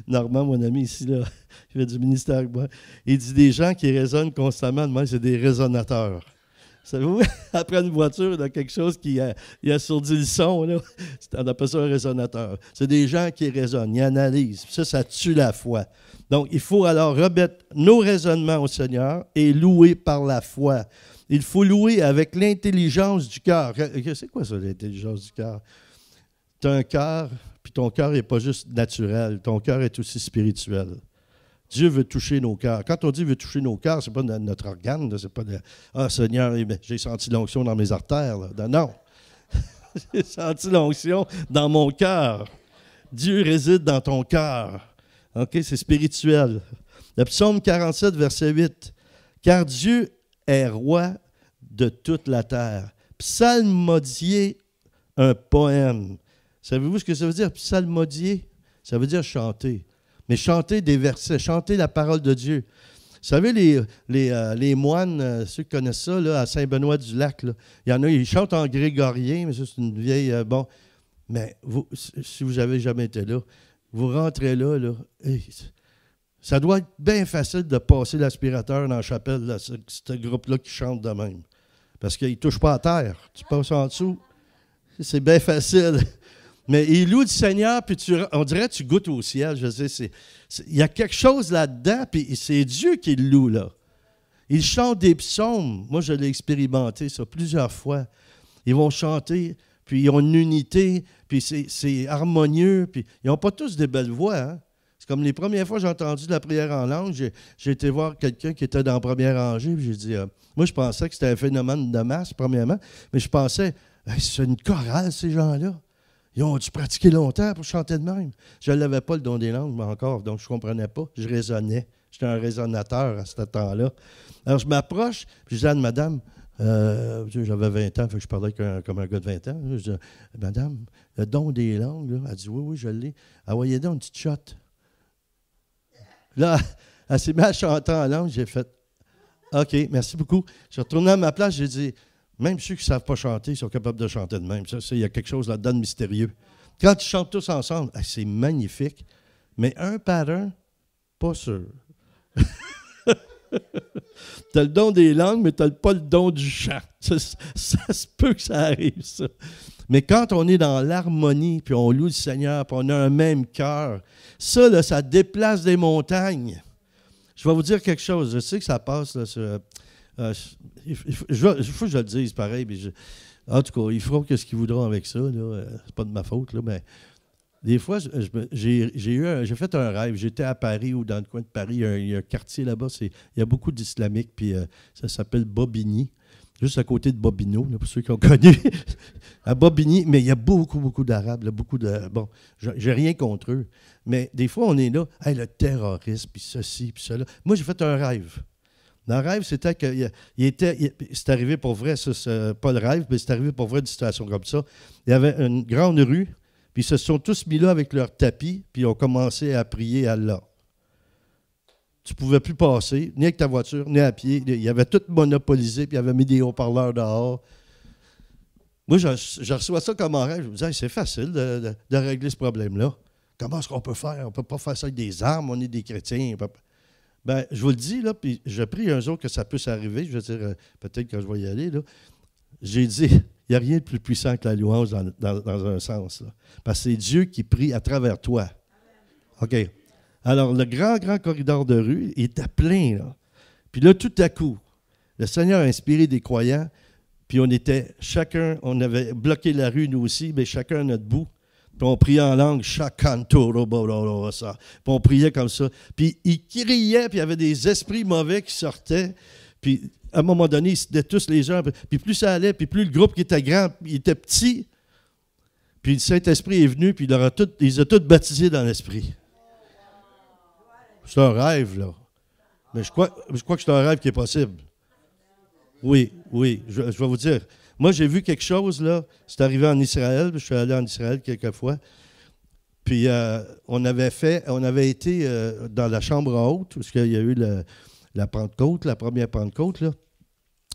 Normand, mon ami ici, là, il fait du ministère avec moi, il dit des gens qui raisonnent constamment, moi, c'est des raisonnateurs. Savez-vous, après une voiture, il y a quelque chose qui assourdit le son, là, on appelle ça un raisonnateur. C'est des gens qui raisonnent, ils analysent. Ça tue la foi. Donc, il faut alors remettre nos raisonnements au Seigneur et louer par la foi. Il faut louer avec l'intelligence du cœur. C'est quoi ça, l'intelligence du cœur? Tu as un cœur, puis ton cœur n'est pas juste naturel, ton cœur est aussi spirituel. Dieu veut toucher nos cœurs. Quand on dit veut toucher nos cœurs, ce n'est pas notre organe, ce n'est pas de « Ah, Seigneur, j'ai senti l'onction dans mes artères. » Non. J'ai senti l'onction dans mon cœur. Dieu réside dans ton cœur. OK, c'est spirituel. Le psaume 47, verset 8. « Car Dieu est roi de toute la terre. » Psalmodier un poème. Savez-vous ce que ça veut dire, psalmodier? Ça veut dire chanter. Mais chanter des versets, chanter la parole de Dieu. Vous savez, les moines, ceux qui connaissent ça, là, à Saint-Benoît-du-Lac, là, il y en a, ils chantent en grégorien, mais ça, c'est une vieille... bon, mais vous, si vous n'avez jamais été là, vous rentrez là, ça doit être bien facile de passer l'aspirateur dans la chapelle, là, ce groupe-là qui chante de même. Parce qu'il ne touche pas à terre. Tu passes en dessous, c'est bien facile. Mais il loue le Seigneur, puis on dirait que tu goûtes au ciel. Je sais, il y a quelque chose là-dedans, puis c'est Dieu qui le loue, là. Ils chantent des psaumes. Moi, je l'ai expérimenté ça plusieurs fois. Ils vont chanter, puis ils ont une unité, puis c'est harmonieux, puis ils n'ont pas tous des belles voix, hein? C'est comme les premières fois que j'ai entendu de la prière en langue, j'ai été voir quelqu'un qui était dans la première rangée, puis j'ai dit, moi, je pensais que c'était un phénomène de masse, premièrement, mais je pensais, c'est une chorale, ces gens-là. Ils ont dû pratiquer longtemps pour chanter de même. Je ne l'avais pas, le don des langues, mais encore, donc je ne comprenais pas. Je raisonnais. J'étais un résonateur à ce temps-là. Alors, je m'approche, puis je dis à une madame, j'avais 20 ans, fait que je parlais comme un gars de 20 ans. Je dis, madame, le don des langues, là. Elle dit, oui, je l'ai. Ah, voyez donc une petite shot. Là, elle s'est mise à chanter en langue, j'ai fait, OK, merci beaucoup. Je suis retourné à ma place, j'ai dit, même ceux qui ne savent pas chanter, ils sont capables de chanter de même. Ça, il y a quelque chose là-dedans de mystérieux. Quand ils chantent tous ensemble, c'est magnifique. Mais un par un, pas sûr. Tu as le don des langues, mais tu n'as pas le don du chant. Ça se peut que ça arrive, ça. Mais quand on est dans l'harmonie, puis on loue le Seigneur, puis on a un même cœur, ça, là, ça déplace des montagnes. Je vais vous dire quelque chose. Je sais que ça passe. Là, il faut que je le dise pareil. En tout cas, ils feront ce qu'ils voudront avec ça. C'est pas de ma faute. Là, mais des fois, j'ai fait un rêve. J'étais à Paris ou dans le coin de Paris. Il y a un quartier là-bas. Il y a beaucoup d'islamiques. Puis ça s'appelle Bobigny. Juste à côté de Bobino, là, pour ceux qui ont connu. À Bobigny. Mais il y a beaucoup d'Arabes. Bon, j'ai rien contre eux. Mais des fois, on est là. Hey, le terrorisme, puis ceci, puis cela. Moi, j'ai fait un rêve. Dans le rêve, c'était que c'est arrivé pour vrai, ça, c'est pas le rêve, mais c'est arrivé pour vrai une situation comme ça. Il y avait une grande rue, puis ils se sont tous mis là avec leur tapis, puis ils ont commencé à prier Allah. Tu ne pouvais plus passer, ni avec ta voiture, ni à pied. Il y avait tout monopolisé, puis il y avait mis des haut-parleurs dehors. Moi, je reçois ça comme un rêve. Je me disais, hey, c'est facile de régler ce problème-là. Comment est-ce qu'on peut faire? On ne peut pas faire ça avec des armes, on est des chrétiens. Ben, je vous le dis, là, puis je prie un jour que ça puisse arriver. Je veux dire, peut-être que je vais y aller. Là. J'ai dit, il n'y a rien de plus puissant que la louange dans un sens. Là. Parce que c'est Dieu qui prie à travers toi. OK. Alors, le grand corridor de rue, il était plein. Là. Puis là, tout à coup, le Seigneur a inspiré des croyants, puis on avait bloqué la rue, nous aussi, mais chacun à notre bout. Puis on priait en langue, puis on priait comme ça. Puis ils criaient, puis il y avait des esprits mauvais qui sortaient. Puis à un moment donné, ils se disaient tous les gens. Puis plus ça allait, puis plus le groupe qui était grand, il était petit. Puis le Saint-Esprit est venu, puis il les a tous baptisés dans l'Esprit. C'est un rêve, là. Mais je crois que c'est un rêve qui est possible. Oui, je vais vous dire. Moi, j'ai vu quelque chose, là. C'est arrivé en Israël. Je suis allé en Israël quelques fois. Puis, on avait été dans la chambre haute, parce qu'il y a eu la Pentecôte, la première Pentecôte, là.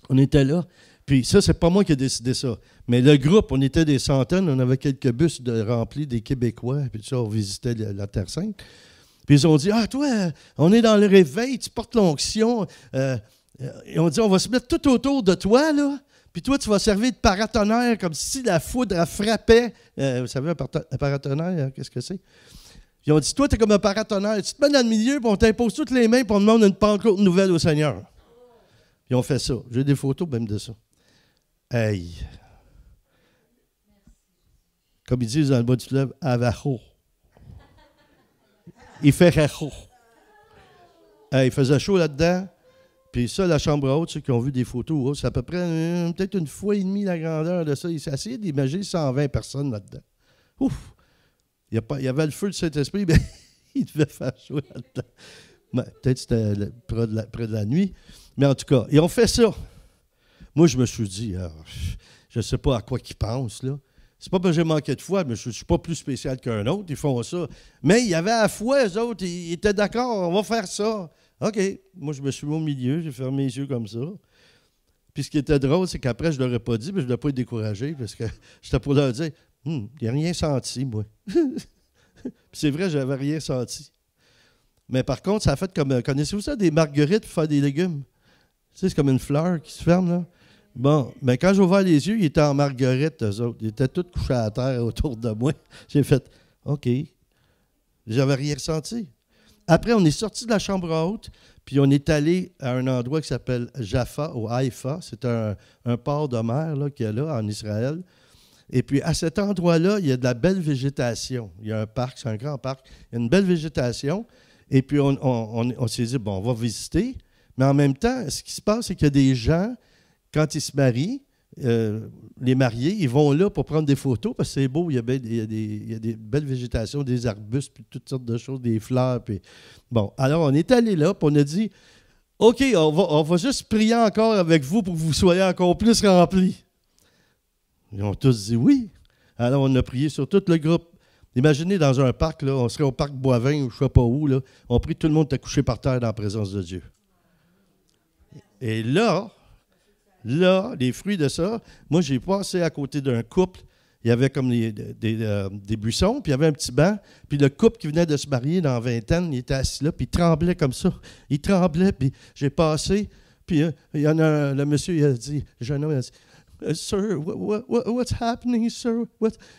On était là. Puis, ça, c'est pas moi qui ai décidé ça. Mais le groupe, on était des centaines. On avait quelques bus remplis des Québécois. Puis, ça, on visitait la Terre Sainte. Puis, ils ont dit, ah, toi, on est dans le réveil, tu portes l'onction. Et on dit, on va se mettre tout autour de toi, là. Puis toi, tu vas servir de paratonnerre comme si la foudre frappait. Vous savez, un paratonnerre, hein, qu'est-ce que c'est? Ils ont dit, toi, tu es comme un paratonnerre. Tu te mets dans le milieu, puis on t'impose toutes les mains, puis on demande une Pentecôte nouvelle au Seigneur. Puis on fait ça. J'ai des photos même de ça. Hey! Comme ils disent dans le bas du fleuve, Avajo. Il fait chaud. Hey, il faisait chaud là-dedans. Puis ça, la chambre haute, ceux qui ont vu des photos, c'est à peu près peut-être une fois et demie la grandeur de ça. Il s'est essayé d'imaginer 120 personnes là-dedans. Ouf! Il y avait le feu du Saint-Esprit, mais il devait faire chaud là-dedans. Ben, peut-être c'était près de la nuit. Mais en tout cas, ils ont fait ça. Moi, je me suis dit, je ne sais pas à quoi qu'ils pensent, là. C'est pas parce que j'ai manqué de foi, mais je ne suis pas plus spécial qu'un autre. Ils font ça. Mais il y avait à la foi, eux autres. Ils étaient d'accord, on va faire ça. OK. Moi, je me suis mis au milieu, j'ai fermé les yeux comme ça. Puis ce qui était drôle, c'est qu'après, je ne leur ai pas dit, mais je ne l'ai pas découragé parce que j'étais pour leur dire, il n'y a rien senti, moi. Puis c'est vrai, je n'avais rien senti. Mais par contre, ça a fait comme, connaissez-vous ça, des marguerites pour faire des légumes? Tu sais, c'est comme une fleur qui se ferme, là. Bon, mais quand j'ai ouvert les yeux, ils étaient en marguerite, eux autres. Ils étaient tous couchés à terre autour de moi. J'ai fait, OK. J'avais rien ressenti. Après, on est sorti de la chambre haute, puis on est allé à un endroit qui s'appelle Jaffa, ou Haïfa. C'est un port de mer là, qu'il y a là, en Israël. Et puis, à cet endroit-là, il y a de la belle végétation. Il y a un parc, c'est un grand parc. Il y a une belle végétation. Et puis, on s'est dit, bon, on va visiter. Mais en même temps, ce qui se passe, c'est qu'il y a des gens, quand ils se marient, les mariés, ils vont là pour prendre des photos parce que c'est beau, il y a des belles végétations, des arbustes, puis toutes sortes de choses, des fleurs. Puis... Bon, alors on est allé là, puis on a dit, OK, on va juste prier encore avec vous pour que vous soyez encore plus remplis. Ils ont tous dit oui. Alors on a prié sur tout le groupe. Imaginez dans un parc, là, on serait au parc Boivin ou je ne sais pas où, là, on prie, tout le monde était couché par terre dans la présence de Dieu. Et là, les fruits de ça, moi, j'ai passé à côté d'un couple. Il y avait comme des buissons, puis il y avait un petit banc. Puis le couple qui venait de se marier dans la vingtaine, il était assis là, puis il tremblait comme ça. Il tremblait, puis j'ai passé. Puis il y en a le monsieur, il a dit, le jeune homme, il a dit, Sir, what's happening, sir?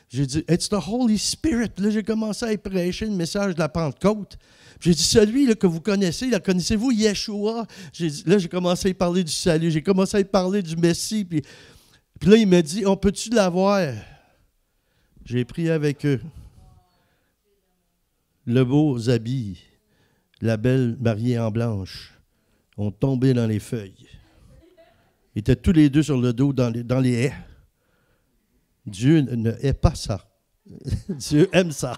J'ai dit, It's the Holy Spirit. Là, j'ai commencé à y prêcher le message de la Pentecôte. J'ai dit, celui là, que vous connaissez, là, connaissez-vous Yeshua? Là, j'ai commencé à y parler du salut, j'ai commencé à y parler du Messie. Puis là, il m'a dit, on peut-tu l'avoir? J'ai prié avec eux. Le beau habits, la belle mariée en blanche, ont tombé dans les feuilles. Ils étaient tous les deux sur le dos dans les haies. Dieu ne hait pas ça. Dieu aime ça.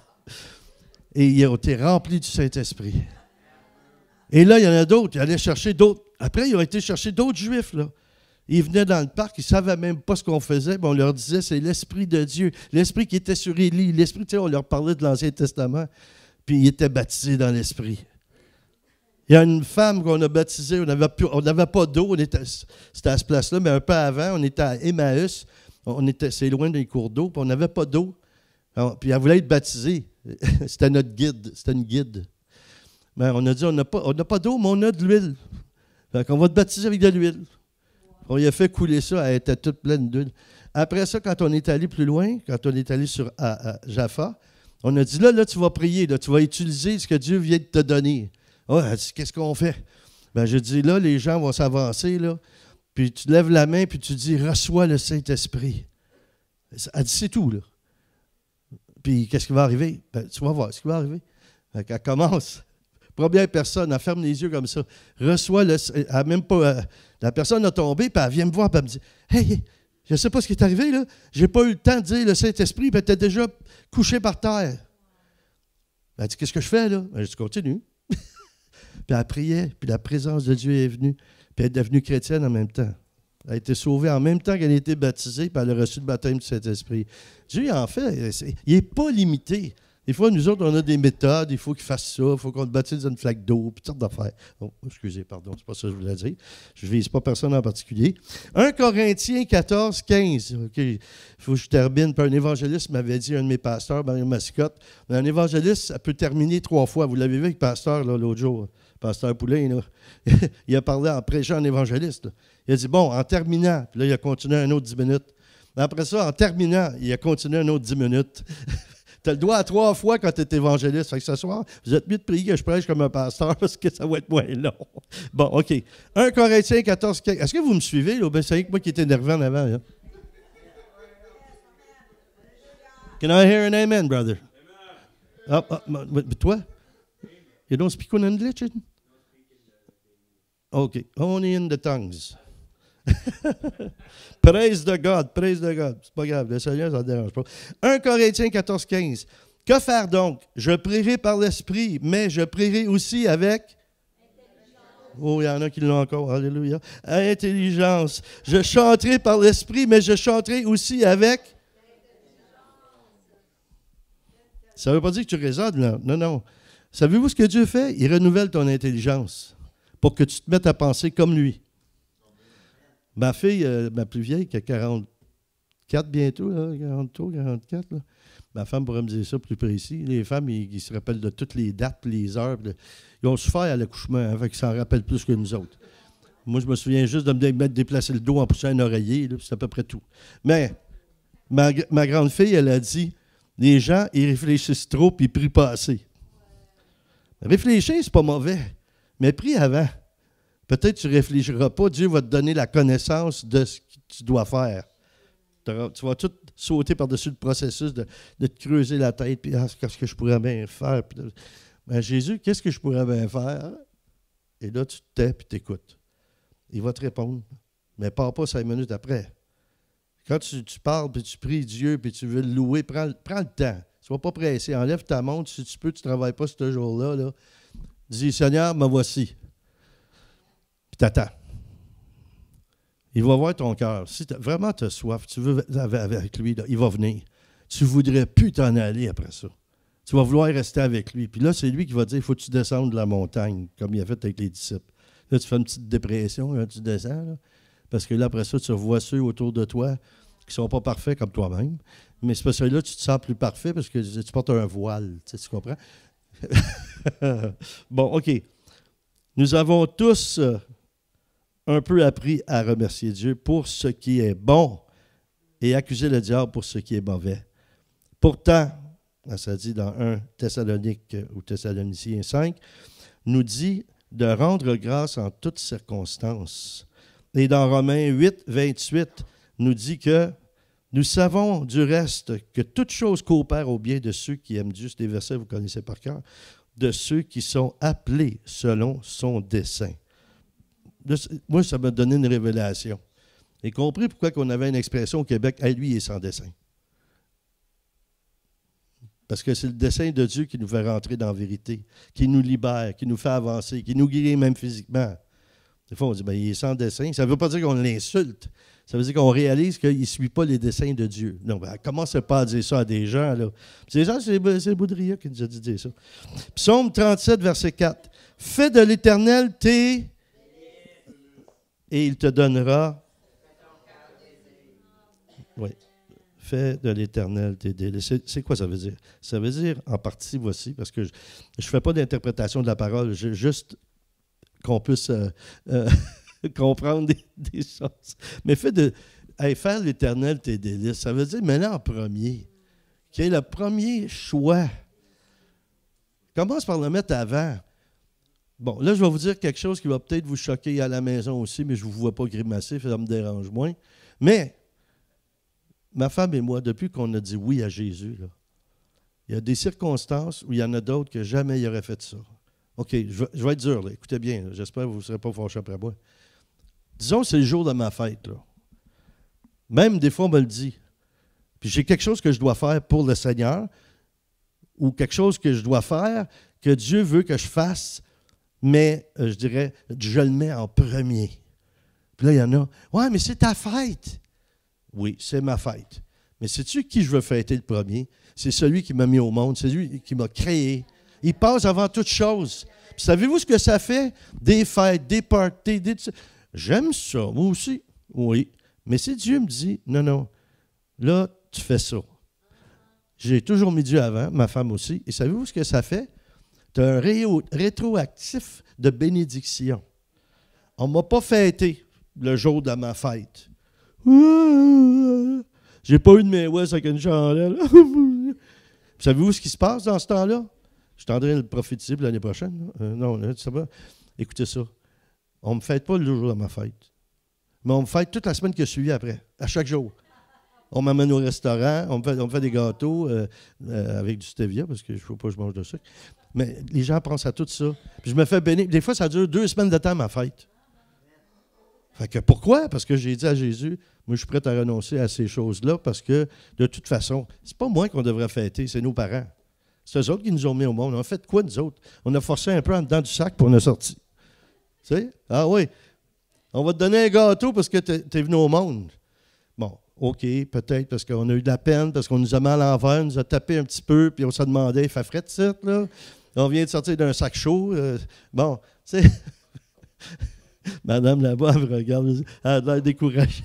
Et ils ont été remplis du Saint-Esprit. Et là, il y en a d'autres. Ils allaient chercher d'autres. Après, ils ont été chercher d'autres Juifs, là. Ils venaient dans le parc, ils ne savaient même pas ce qu'on faisait. On leur disait, c'est l'Esprit de Dieu. L'Esprit qui était sur Élie. L'Esprit, tu sais, on leur parlait de l'Ancien Testament. Puis ils étaient baptisés dans l'Esprit. Il y a une femme qu'on a baptisée, on n'avait pas d'eau, c'était à ce place-là, mais un peu avant, on était à Emmaüs, c'est loin des cours d'eau, puis on n'avait pas d'eau. Puis elle voulait être baptisée. C'était notre guide, c'était une guide. Mais on a dit, on n'a pas d'eau, mais on a de l'huile. Fait qu'on va te baptiser avec de l'huile. On y a fait couler ça, elle était toute pleine d'huile. Après ça, quand on est allé plus loin, quand on est allé à Jaffa, on a dit, là, tu vas prier, là, tu vas utiliser ce que Dieu vient de te donner. Oh, elle dit, qu'est-ce qu'on fait? Ben, je dis, là, les gens vont s'avancer, là, puis tu lèves la main, puis tu dis, reçois le Saint-Esprit. Elle dit, c'est tout, là. Puis, qu'est-ce qui va arriver? Ben, tu vas voir ce qui va arriver. Elle commence. Première personne, elle ferme les yeux comme ça. Reçoit le... Elle même pas, la personne a tombé, puis elle vient me voir, puis elle me dit, hey, je ne sais pas ce qui est arrivé, là. Je n'ai pas eu le temps de dire le Saint-Esprit, puis elle était déjà couchée par terre. Elle dit, qu'est-ce que je fais, là? Ben, je dis, continue. Puis elle priait, puis la présence de Dieu est venue, puis elle est devenue chrétienne en même temps. Elle a été sauvée en même temps qu'elle a été baptisée, puis elle a reçu le baptême du Saint-Esprit. Dieu, en fait, il n'est pas limité. Des fois, nous autres, on a des méthodes, il faut qu'il fasse ça, il faut qu'on le baptise dans une flaque d'eau, puis toutes sortes d'affaires. Oh, excusez, pardon, c'est pas ça que je voulais dire. Je ne vise pas personne en particulier. 1 Corinthiens 14, 15. OK, il faut que je termine. Puis un évangéliste m'avait dit, un de mes pasteurs, Mario Mascotte, un évangéliste, ça peut terminer 3 fois. Vous l'avez vu avec le pasteur l'autre jour, pasteur Poulain, là. Il a parlé en prêchant un évangéliste. Là. Il a dit, bon, en terminant, puis là, il a continué un autre 10 minutes. Après ça, en terminant, il a continué un autre 10 minutes. Tu as le droit à 3 fois quand tu es évangéliste. Fait que ce soir, vous êtes mieux de prier que je prêche comme un pasteur parce que ça va être moins long. Bon, OK. 1 Corinthiens 14, 15. Est-ce que vous me suivez? Là? Ben, c'est rien que moi qui étais énervé en avant. Là. Can I hear an amen, brother? Toi? You don't speak in English? OK. Only in the tongues. Praise the God, praise the God. C'est pas grave, le Seigneur, ça ne dérange pas. 1 Corinthiens 14, 15. Que faire donc? Je prierai par l'Esprit, mais je prierai aussi avec... Oh, il y en a qui l'ont encore, alléluia. Intelligence. Je chanterai par l'Esprit, mais je chanterai aussi avec... Ça ne veut pas dire que tu raisonnes, là. Non, non. Savez-vous ce que Dieu fait? Il renouvelle ton intelligence pour que tu te mettes à penser comme lui. Ma fille, ma plus vieille, qui a 44 bientôt, là, 43, 44, là. Ma femme pourrait me dire ça plus précis. Les femmes, ils se rappellent de toutes les dates, les heures. Ils ont souffert à l'accouchement, hein, fait qu'ils s'en rappellent plus que nous autres. Moi, je me souviens juste de me mettre déplacer le dos en poussant un oreiller, c'est à peu près tout. Mais ma grande fille, elle a dit, les gens, ils réfléchissent trop puis ils prient pas assez. Réfléchir, c'est pas mauvais, mais prie avant. Peut-être que tu ne réfléchiras pas. Dieu va te donner la connaissance de ce que tu dois faire. Tu vas tout sauter par-dessus le processus de te creuser la tête. Puis, qu'est-ce que je pourrais bien faire? Puis, ben, Jésus, qu'est-ce que je pourrais bien faire? Et là, tu te tais et tu écoutes. Il va te répondre. Mais pars pas 5 minutes après. Quand tu parles, puis tu pries Dieu, puis tu veux le louer, prends le temps. Sois pas pressé. Enlève ta montre. Si tu peux, tu ne travailles pas ce jour-là. Là. Dis, Seigneur, me voici. Puis t'attends. Il va voir ton cœur. Si vraiment tu as soif, tu veux avec lui, là, il va venir. Tu ne voudrais plus t'en aller après ça. Tu vas vouloir rester avec lui. Puis là, c'est lui qui va dire, il faut que tu descendes de la montagne, comme il a fait avec les disciples. Là, tu fais une petite dépression, là, tu descends. Là, parce que là, après ça, tu revois ceux autour de toi qui ne sont pas parfaits comme toi-même. Mais c'est parce que là, tu te sens plus parfait parce que tu portes un voile. Tu comprends? Bon, OK. Nous avons tous un peu appris à remercier Dieu pour ce qui est bon et accuser le diable pour ce qui est mauvais. Pourtant, ça dit dans 1 Thessalonique ou Thessaloniciens 5, nous dit de rendre grâce en toutes circonstances. Et dans Romains 8, 28, nous dit que nous savons du reste que toute chose coopère au bien de ceux qui aiment Dieu. C'est des versets que vous connaissez par cœur. De ceux qui sont appelés selon son dessein. Moi, ça m'a donné une révélation. J'ai compris pourquoi on avait une expression au Québec, « Hey, lui, il est sans dessein ». Parce que c'est le dessein de Dieu qui nous fait rentrer dans la vérité, qui nous libère, qui nous fait avancer, qui nous guérit même physiquement. Des fois, on dit, il est sans dessein. Ça ne veut pas dire qu'on l'insulte. Ça veut dire qu'on réalise qu'il ne suit pas les desseins de Dieu. Non, commencez pas à dire ça à des gens. Là. Ces gens, c'est Boudria qui nous a dit de dire ça. Psaume 37, verset 4. « Fais de l'Éternel tes... et il te donnera... » Oui. « Fais de l'Éternel tes délices. » C'est quoi ça veut dire? Ça veut dire, en partie, voici, parce que je ne fais pas d'interprétation de la parole, juste qu'on puisse... comprendre des choses. Mais faire l'Éternel tes délices, ça veut dire, mais là en premier, qui est le premier choix. Commence par le mettre avant. Bon, là, je vais vous dire quelque chose qui va peut-être vous choquer à la maison aussi, mais je ne vous vois pas grimacer, ça me dérange moins. Mais, ma femme et moi, depuis qu'on a dit oui à Jésus, là, il y a des circonstances où il y en a d'autres que jamais il aurait fait ça. OK, je vais être dur, là. Écoutez bien, là. J'espère que vous ne serez pas fâchés après moi. Disons que c'est le jour de ma fête. Là. Même des fois, on me le dit. Puis j'ai quelque chose que je dois faire pour le Seigneur ou quelque chose que je dois faire que Dieu veut que je fasse, mais je dirais, je le mets en premier. Puis là, il y en a, « Ouais, mais c'est ta fête. » Oui, c'est ma fête. Mais sais-tu qui je veux fêter le premier? C'est celui qui m'a mis au monde, c'est celui qui m'a créé. Il passe avant toute chose. Puis savez-vous ce que ça fait? Des fêtes, des parties, J'aime ça, moi aussi. Oui. Mais si Dieu me dit, non, là, tu fais ça. J'ai toujours mis Dieu avant, ma femme aussi. Et savez-vous ce que ça fait? Tu as un rétroactif de bénédiction. On ne m'a pas fêté le jour de ma fête. J'ai pas eu de mes West avec une chandelle. Savez-vous ce qui se passe dans ce temps-là? Je suis en train de le prophétiser pour l'année prochaine. Non, ça va. Écoutez ça. On ne me fête pas le jour de ma fête. Mais on me fête toute la semaine qui a suivi après, à chaque jour. On m'amène au restaurant, on me fait des gâteaux avec du stevia, parce que je ne faut pas que je mange de sucre. Mais les gens pensent à tout ça. Puis je me fais bénir. Des fois, ça dure 2 semaines de temps, ma fête. Fait que pourquoi? Parce que j'ai dit à Jésus, moi, je suis prêt à renoncer à ces choses-là, parce que, de toute façon, c'est pas moi qu'on devrait fêter, c'est nos parents. C'est eux autres qui nous ont mis au monde. On a fait quoi, nous autres? On a forcé un peu en dedans du sac pour on a sorti. Tu sais? Ah oui, on va te donner un gâteau parce que tu es venu au monde. Bon, OK, peut-être parce qu'on a eu de la peine, parce qu'on nous a mis à l'envers, on nous a tapé un petit peu, puis on s'est demandé, il fait frais de site, là. On vient de sortir d'un sac chaud. Bon, tu sais, madame là-bas, elle me regarde, elle a l'air découragée.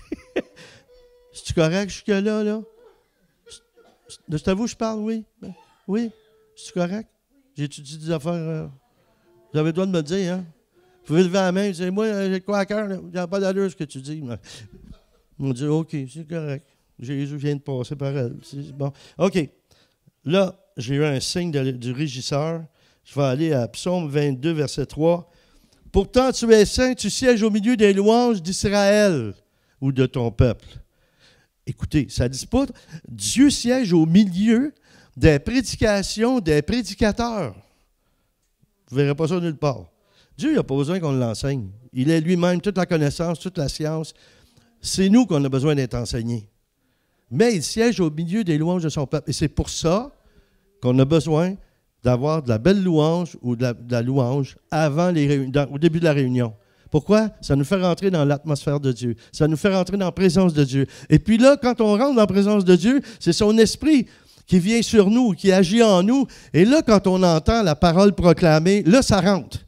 C'est-tu correct jusque-là, là? C'est à vous que je parle, oui? Oui? C'est-tu correct? J'étudie des affaires. Vous avez le droit de me le dire, hein? Vous pouvez lever la main et dire, moi, j'ai quoi à cœur? Il n'y a pas d'allure ce que tu dis. On dit, OK, c'est correct. Jésus vient de passer par elle. C'est bon. OK. Là, j'ai eu un signe du régisseur. Je vais aller à Psaume 22, verset 3. « Pourtant, tu es saint, tu sièges au milieu des louanges d'Israël ou de ton peuple. » Écoutez, ça ne dit pas, Dieu siège au milieu des prédications des prédicateurs. Vous ne verrez pas ça nulle part. Dieu, il n'a pas besoin qu'on l'enseigne. Il est lui-même toute la connaissance, toute la science. C'est nous qu'on a besoin d'être enseignés. Mais il siège au milieu des louanges de son peuple. Et c'est pour ça qu'on a besoin d'avoir de la belle louange ou de la louange avant au début de la réunion. Pourquoi? Ça nous fait rentrer dans l'atmosphère de Dieu. Ça nous fait rentrer dans la présence de Dieu. Et puis là, quand on rentre dans la présence de Dieu, c'est son esprit qui vient sur nous, qui agit en nous. Et là, quand on entend la parole proclamée, là, ça rentre.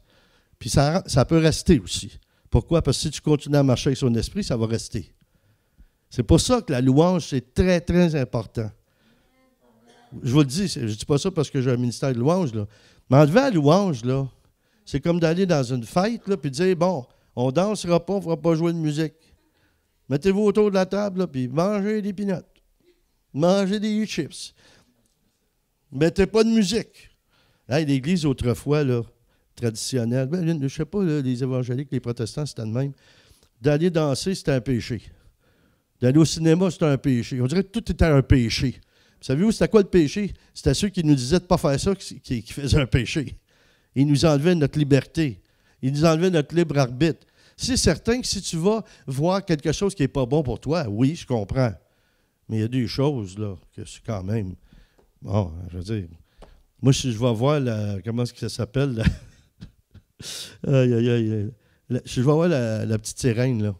Puis ça peut rester aussi. Pourquoi? Parce que si tu continues à marcher avec son esprit, ça va rester. C'est pour ça que la louange, c'est très, très important. Je vous le dis, je ne dis pas ça parce que j'ai un ministère de louange, là. Mais enlever la louange, là, c'est comme d'aller dans une fête, là, puis de dire, bon, on ne dansera pas, on ne fera pas jouer de musique. Mettez-vous autour de la table, là, puis mangez des peanuts. Mangez des chips. Mettez pas de musique. Hey, l'Église, autrefois, là, traditionnelle, je ne sais pas, là, les évangéliques, les protestants, c'était le même. D'aller danser, c'était un péché. D'aller au cinéma, c'était un péché. On dirait que tout était un péché. Savez-vous, c'était quoi le péché? C'était ceux qui nous disaient de ne pas faire ça qui faisaient un péché. Ils nous enlevaient notre liberté. Ils nous enlevaient notre libre arbitre. C'est certain que si tu vas voir quelque chose qui n'est pas bon pour toi, oui, je comprends. Mais il y a des choses, là, que c'est quand même... Bon, je veux dire... Moi, si je vais voir comment est-ce que ça s'appelle? Aïe, aïe, aïe. Si je vais voir la petite sirène, là.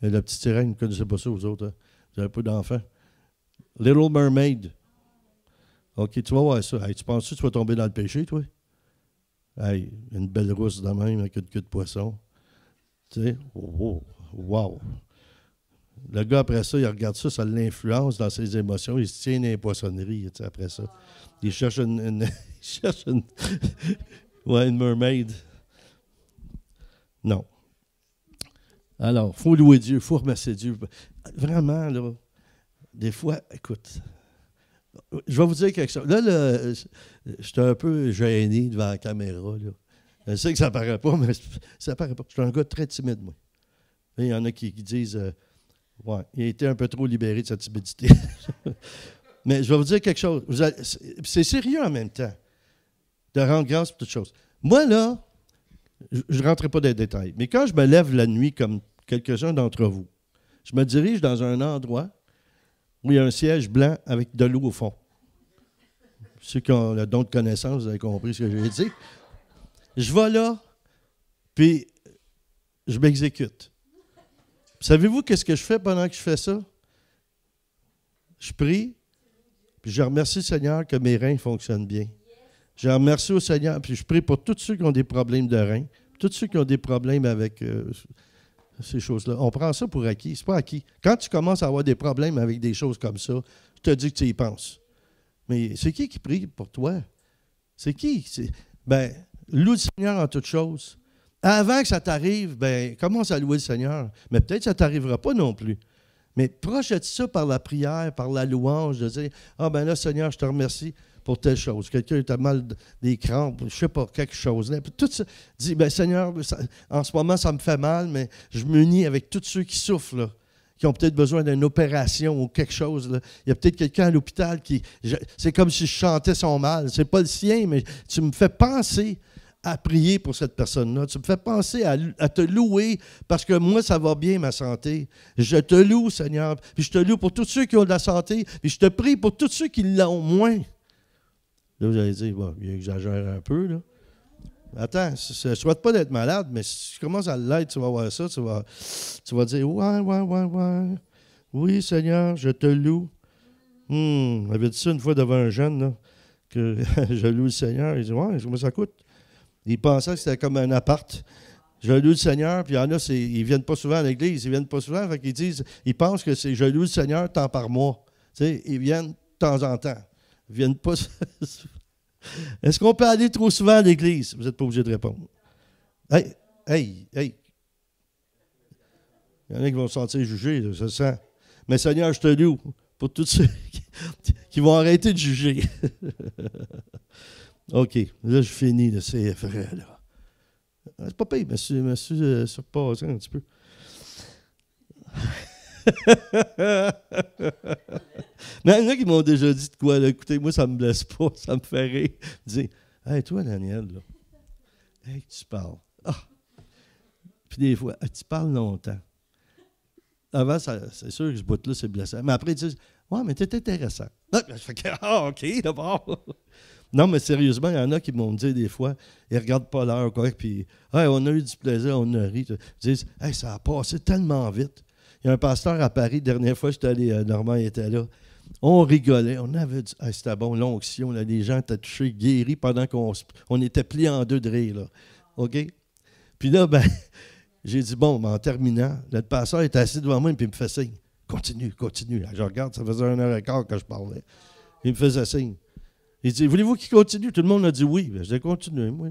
La petite sirène, vous ne connaissez pas ça, vous autres. Hein? Vous n'avez pas d'enfants. Little Mermaid. OK, tu vas voir ça. Hey, tu penses que tu vas tomber dans le péché, toi? Hey, une belle rousse de même avec une queue de poisson. Tu sais, oh, wow. Le gars, après ça, il regarde ça, ça l'influence dans ses émotions. Il se tient dans les poissonneries, tu sais, après ça. Il cherche une ouais, une mermaid. Non. Alors, il faut louer Dieu, il faut remercier Dieu. Vraiment, là, des fois, écoute, je vais vous dire quelque chose. Là, j'étais un peu gêné devant la caméra. Là. Je sais que ça ne paraît pas, mais ça ne paraît pas. Je suis un gars très timide, moi. Il y en a qui disent, ouais, il a été un peu trop libéré de sa timidité. Mais je vais vous dire quelque chose. C'est sérieux en même temps, de rendre grâce pour toutes choses. Moi, là, je ne rentrerai pas dans les détails, mais quand je me lève la nuit, comme quelques-uns d'entre vous, je me dirige dans un endroit où il y a un siège blanc avec de l'eau au fond. Ceux qui ont le don de connaissance, vous avez compris ce que j'ai dit. Je vais là, puis je m'exécute. Savez-vous qu'est-ce que je fais pendant que je fais ça? Je prie, puis je remercie le Seigneur que mes reins fonctionnent bien. Je remercie au Seigneur, puis je prie pour tous ceux qui ont des problèmes de reins, tous ceux qui ont des problèmes avec ces choses-là. On prend ça pour acquis. C'est pas acquis. Quand tu commences à avoir des problèmes avec des choses comme ça, je te dis que tu y penses. Mais c'est qui prie pour toi? C'est qui? Ben, loue le Seigneur en toutes choses. Avant que ça t'arrive, ben, commence à louer le Seigneur. Mais peut-être que ça ne t'arrivera pas non plus. Mais projette ça par la prière, par la louange, de dire, ah ben là, Seigneur, je te remercie pour telle chose. Quelqu'un a mal des crampes, je ne sais pas, quelque chose. Tout ça, dit, ben Seigneur, en ce moment, ça me fait mal, mais je m'unis avec tous ceux qui souffrent, là, qui ont peut-être besoin d'une opération ou quelque chose. Là. Il y a peut-être quelqu'un à l'hôpital qui... c'est comme si je chantais son mal. Ce n'est pas le sien, mais tu me fais penser à prier pour cette personne-là. Tu me fais penser à te louer parce que moi, ça va bien, ma santé. Je te loue, Seigneur. Puis je te loue pour tous ceux qui ont de la santé. Puis je te prie pour tous ceux qui l'ont moins. Là, vous allez dire, bon, il exagère un peu, là. Attends, je ne souhaite pas d'être malade, mais si tu commences à l'être, tu vas voir ça, tu vas dire, ouais. Oui, Seigneur, je te loue. J'avais dit ça une fois devant un jeune, là, que je loue le Seigneur. Il dit, ouais, comment ça coûte? Il pensait que c'était comme un appart. Je loue le Seigneur, puis il y en a, ils ne viennent pas souvent à l'église, ils ne viennent pas souvent, fait qu'ils disent, ils pensent que c'est je loue le Seigneur tant par mois. Tu sais, ils viennent de temps en temps. Ils ne viennent pas. Est-ce qu'on peut aller trop souvent à l'église? Vous n'êtes pas obligé de répondre. Hey! Il y en a qui vont se sentir jugés, là, ça sent. Mais Seigneur, je te loue pour tous ceux qui vont arrêter de juger. OK, là, je finis, là, c'est vrai, là. C'est pas pire, monsieur surpassé un petit peu. Mais il y en a qui m'ont déjà dit de quoi, là, écoutez, moi, ça me blesse pas, ça me fait rire. Dis, hey, toi, Daniel, là, hey, tu parles. Ah! Puis des fois, tu parles longtemps. Avant, c'est sûr que ce bout-là, c'est blessant. Mais après, ils disent, ouais, mais t'es intéressant. Je fais que, OK, d'abord. Non, mais sérieusement, il y en a qui m'ont dit des fois, ils ne regardent pas l'heure, quoi, puis, hey, on a eu du plaisir, on a ri. Ils disent, hey, ça a passé tellement vite. Il y a un pasteur à Paris, la dernière fois, j'étais allé, Normand était là. On rigolait, on avait dit, hey, c'était bon, l'onction, là, les gens étaient touchés, guéris pendant qu'on était pliés en deux de rire, là. OK? Puis là, ben, j'ai dit, bon, en terminant, le pasteur est assis devant moi et il me fait signe. Continue, continue. Je regarde, ça faisait 1h15 que je parlais. Il me faisait signe. Il dit, voulez-vous qu'il continue? Tout le monde a dit oui. Je dis, continue, moi.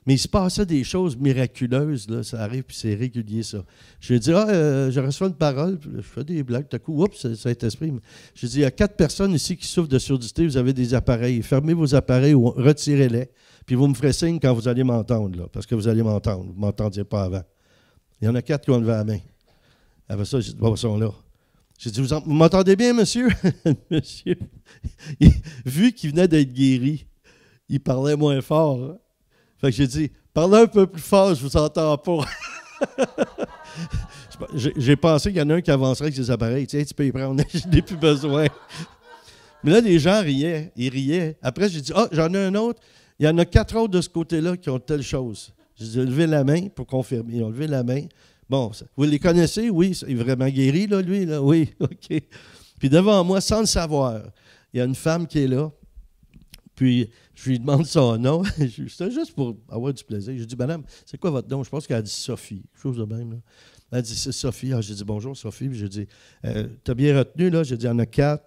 Mais il se passait des choses miraculeuses, là, ça arrive, puis c'est régulier, ça. Je lui ai dit, je reçois une parole, puis je fais des blagues, tout à coup, oups, ça Saint-Esprit. Je lui ai dit, il y a 4 personnes ici qui souffrent de surdité, vous avez des appareils. Fermez vos appareils ou retirez-les, puis vous me ferez signe quand vous allez m'entendre, là, parce que vous allez m'entendre. Vous ne m'entendiez pas avant. Il y en a 4 qui ont levé la main. Après ça, j'ai dit, bon, ils sont là. J'ai dit, vous m'entendez bien, monsieur? Monsieur, vu qu'il venait d'être guéri, il parlait moins fort. Hein? Fait que j'ai dit, parlez un peu plus fort, je vous entends pas. J'ai pensé qu'il y en a un qui avancerait avec ses appareils. Tiens, tu peux y prendre, je n'ai plus besoin. Mais là, les gens riaient, ils riaient. Après, j'ai dit, j'en ai un autre. Il y en a 4 autres de ce côté-là qui ont telle chose. J'ai dit, levez la main pour confirmer. Ils ont levé la main. Bon, vous les connaissez? Oui, il est vraiment guéri, là, lui? Là? Oui, OK. Puis devant moi, sans le savoir, il y a une femme qui est là. Puis, je lui demande son nom. C'était juste pour avoir du plaisir. J'ai dit, madame, c'est quoi votre nom? Je pense qu'elle a dit Sophie, quelque chose de même. Là. Elle a dit, c'est Sophie. J'ai dit, bonjour, Sophie. Puis j'ai dit, t'as bien retenu, là? J'ai dit, il y en a 4.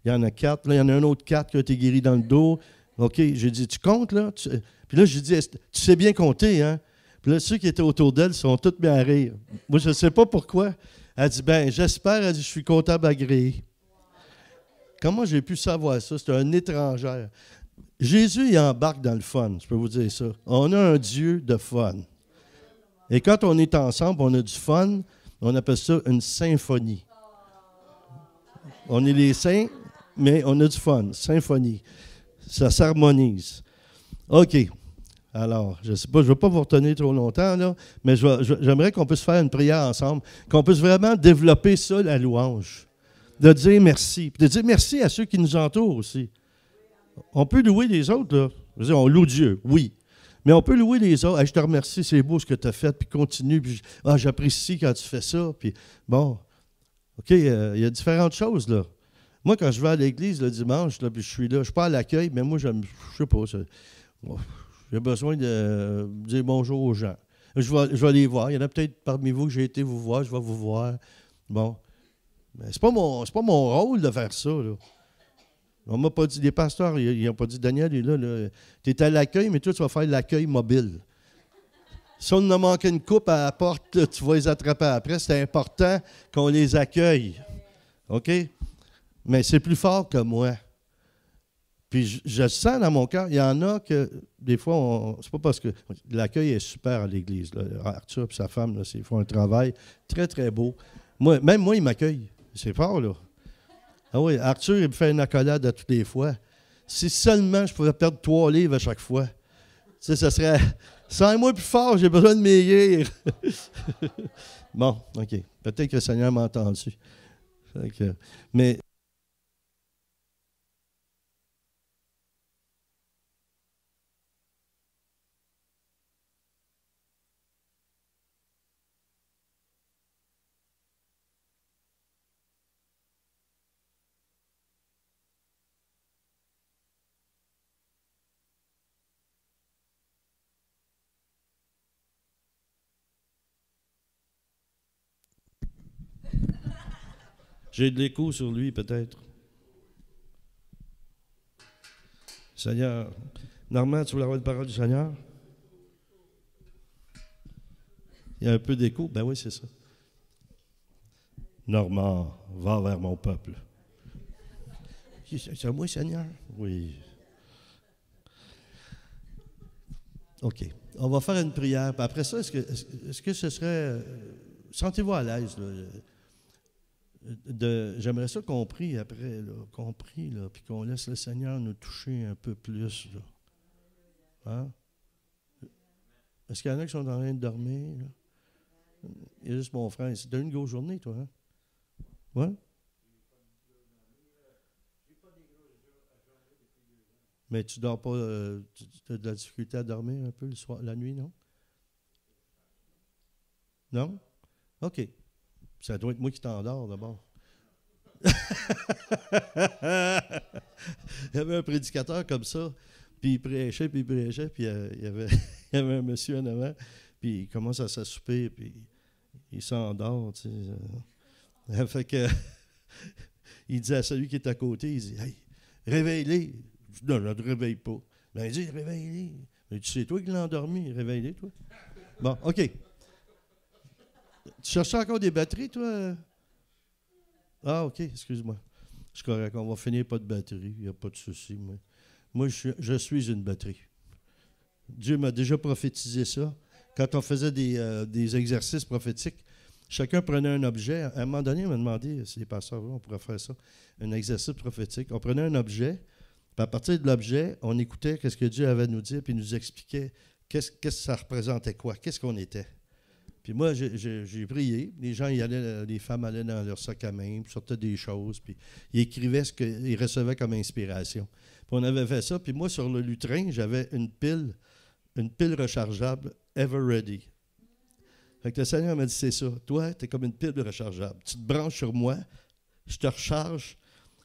Il y en a 4. Là, il y en a un autre 4 qui a été guéri dans le dos. OK. J'ai dit, tu comptes, là? Puis là, j'ai dit, tu sais bien compter, hein? Puis là, ceux qui étaient autour d'elle sont tous bien à rire. Moi, je ne sais pas pourquoi. Elle dit, j'espère, elle dit, je suis comptable agréé. Comment j'ai pu savoir ça? C'est un étranger. Jésus, il embarque dans le fun, je peux vous dire ça. On a un Dieu de fun. Et quand on est ensemble, on a du fun, on appelle ça une symphonie. On est les saints, mais on a du fun. Symphonie. Ça s'harmonise. OK. Alors, je ne sais pas, je ne vais pas vous retenir trop longtemps, là, mais j'aimerais qu'on puisse faire une prière ensemble, qu'on puisse vraiment développer ça, la louange. De dire merci. Puis de dire merci à ceux qui nous entourent aussi. On peut louer les autres, là. Je veux dire, on loue Dieu, oui. Mais on peut louer les autres. Hey, je te remercie, c'est beau ce que tu as fait, puis continue. Puis j'apprécie quand tu fais ça. Puis bon, OK, il y a différentes choses, là. Moi, quand je vais à l'église le dimanche, là, puis je suis là, je ne suis pas à l'accueil, mais moi, je ne sais pas. J'ai besoin de dire bonjour aux gens. Je vais les voir. Il y en a peut-être parmi vous que j'ai été vous voir, je vais vous voir. Bon. Mais c'est pas mon rôle de faire ça, là. On m'a pas dit, les pasteurs, ils n'ont pas dit, Daniel est là, tu es à l'accueil, mais toi, tu vas faire l'accueil mobile. Si on a manqué une coupe à la porte, là, tu vas les attraper après. C'est important qu'on les accueille. OK? Mais c'est plus fort que moi. Puis je sens dans mon cœur, il y en a que, des fois, c'est pas parce que l'accueil est super à l'église. Là. Arthur et sa femme, là, ils font un travail très, très beau. Même moi, ils m'accueillent. C'est fort, là. Ah oui, Arthur, il me fait une accolade à toutes les fois. Si seulement je pouvais perdre 3 livres à chaque fois, tu sais, ça serait 100 mois plus fort, j'ai besoin de maigrir. Bon, OK. Peut-être que le Seigneur m'a entendu. Mais j'ai de l'écho sur lui, peut-être. Seigneur, Normand, tu voulais avoir une parole du Seigneur? Il y a un peu d'écho? Ben oui, c'est ça. Normand, va vers mon peuple. C'est à moi, Seigneur? Oui. OK. On va faire une prière. Puis après ça, est-ce que ce serait... sentez-vous à l'aise, là. J'aimerais ça qu'on prie après, là, puis qu'on laisse le Seigneur nous toucher un peu plus. Là. Hein? Est-ce qu'il y en a qui sont en train de dormir? Là? Il y a juste mon frère. C'était une grosse journée, toi, hein? Ouais? Mais tu dors pas, tu as de la difficulté à dormir un peu le soir, la nuit, non? Non? OK. Ça doit être moi qui t'endors d'abord. Il y avait un prédicateur comme ça, puis il prêchait, puis il y avait, il y avait un monsieur en avant, puis il commence à s'assouper, puis il s'endort, tu sais. Fait que, il dit à celui qui est à côté, il dit, « Hey, réveille-les. » Non, je ne le réveille pas. Mais il dit, « Réveille-les. » Mais tu sais, toi qui l'as endormi, réveille-les, toi. Bon, OK. Tu cherches encore des batteries, toi? Ah, OK, excuse-moi. C'est correct, on va finir pas de batterie, il n'y a pas de souci. Moi je suis une batterie. Dieu m'a déjà prophétisé ça. Quand on faisait des exercices prophétiques, chacun prenait un objet. À un moment donné, on m'a demandé, si les pasteurs, on pourrait faire ça, un exercice prophétique. On prenait un objet, puis à partir de l'objet, on écoutait ce que Dieu avait à nous dire, puis il nous expliquait qu'est-ce que ça représentait quoi, qu'est-ce qu'on était. Puis moi, j'ai prié. Les gens, les femmes allaient dans leur sac à main, puis sortaient des choses, puis ils écrivaient ce qu'ils recevaient comme inspiration. Puis on avait fait ça. Puis moi, sur le lutrin, j'avais une pile rechargeable Ever Ready. Fait que le Seigneur m'a dit, c'est ça. Toi, tu es comme une pile rechargeable. Tu te branches sur moi, je te recharge,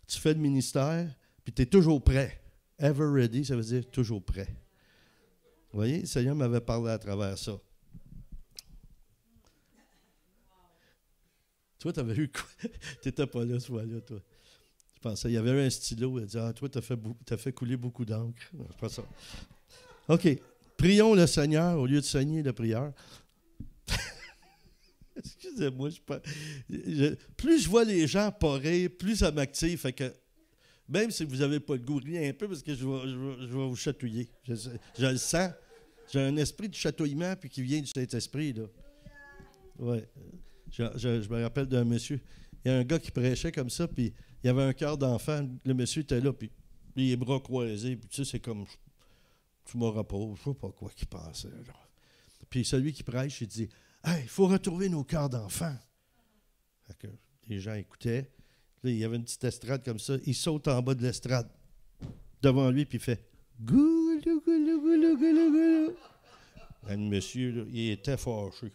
tu fais le ministère, puis tu es toujours prêt. Ever Ready, ça veut dire toujours prêt. Vous voyez, le Seigneur m'avait parlé à travers ça. Toi, tu avais eu quoi? Tu n'étais pas là ce fois-là, toi. Je pensais, il y avait un stylo. Il dit, ah, toi, tu as fait couler beaucoup d'encre. Non, c'est pas ça. OK. Prions le Seigneur au lieu de saigner la prière. Excusez-moi, plus je vois les gens pas rire, plus ça m'active. Fait que, même si vous n'avez pas le goût, riez un peu parce que je vais vous chatouiller. Je le sens. J'ai un esprit de chatouillement puis qui vient du Saint-Esprit, là. Ouais. Je me rappelle d'un monsieur. Il y a un gars qui prêchait comme ça, puis il y avait un cœur d'enfant. Le monsieur était là, puis les bras croisés. Puis tu sais, c'est comme, tu me reposes. Je ne sais pas quoi qu'il pensait. Là. Puis celui qui prêche, il dit, « Hey, il faut retrouver nos cœurs d'enfant. » Fait que les gens écoutaient. Là, il y avait une petite estrade comme ça. Il saute en bas de l'estrade devant lui, puis il fait, « Goulou, goulou, goulou, goulou, goulou. » Le monsieur, là, il était fâché.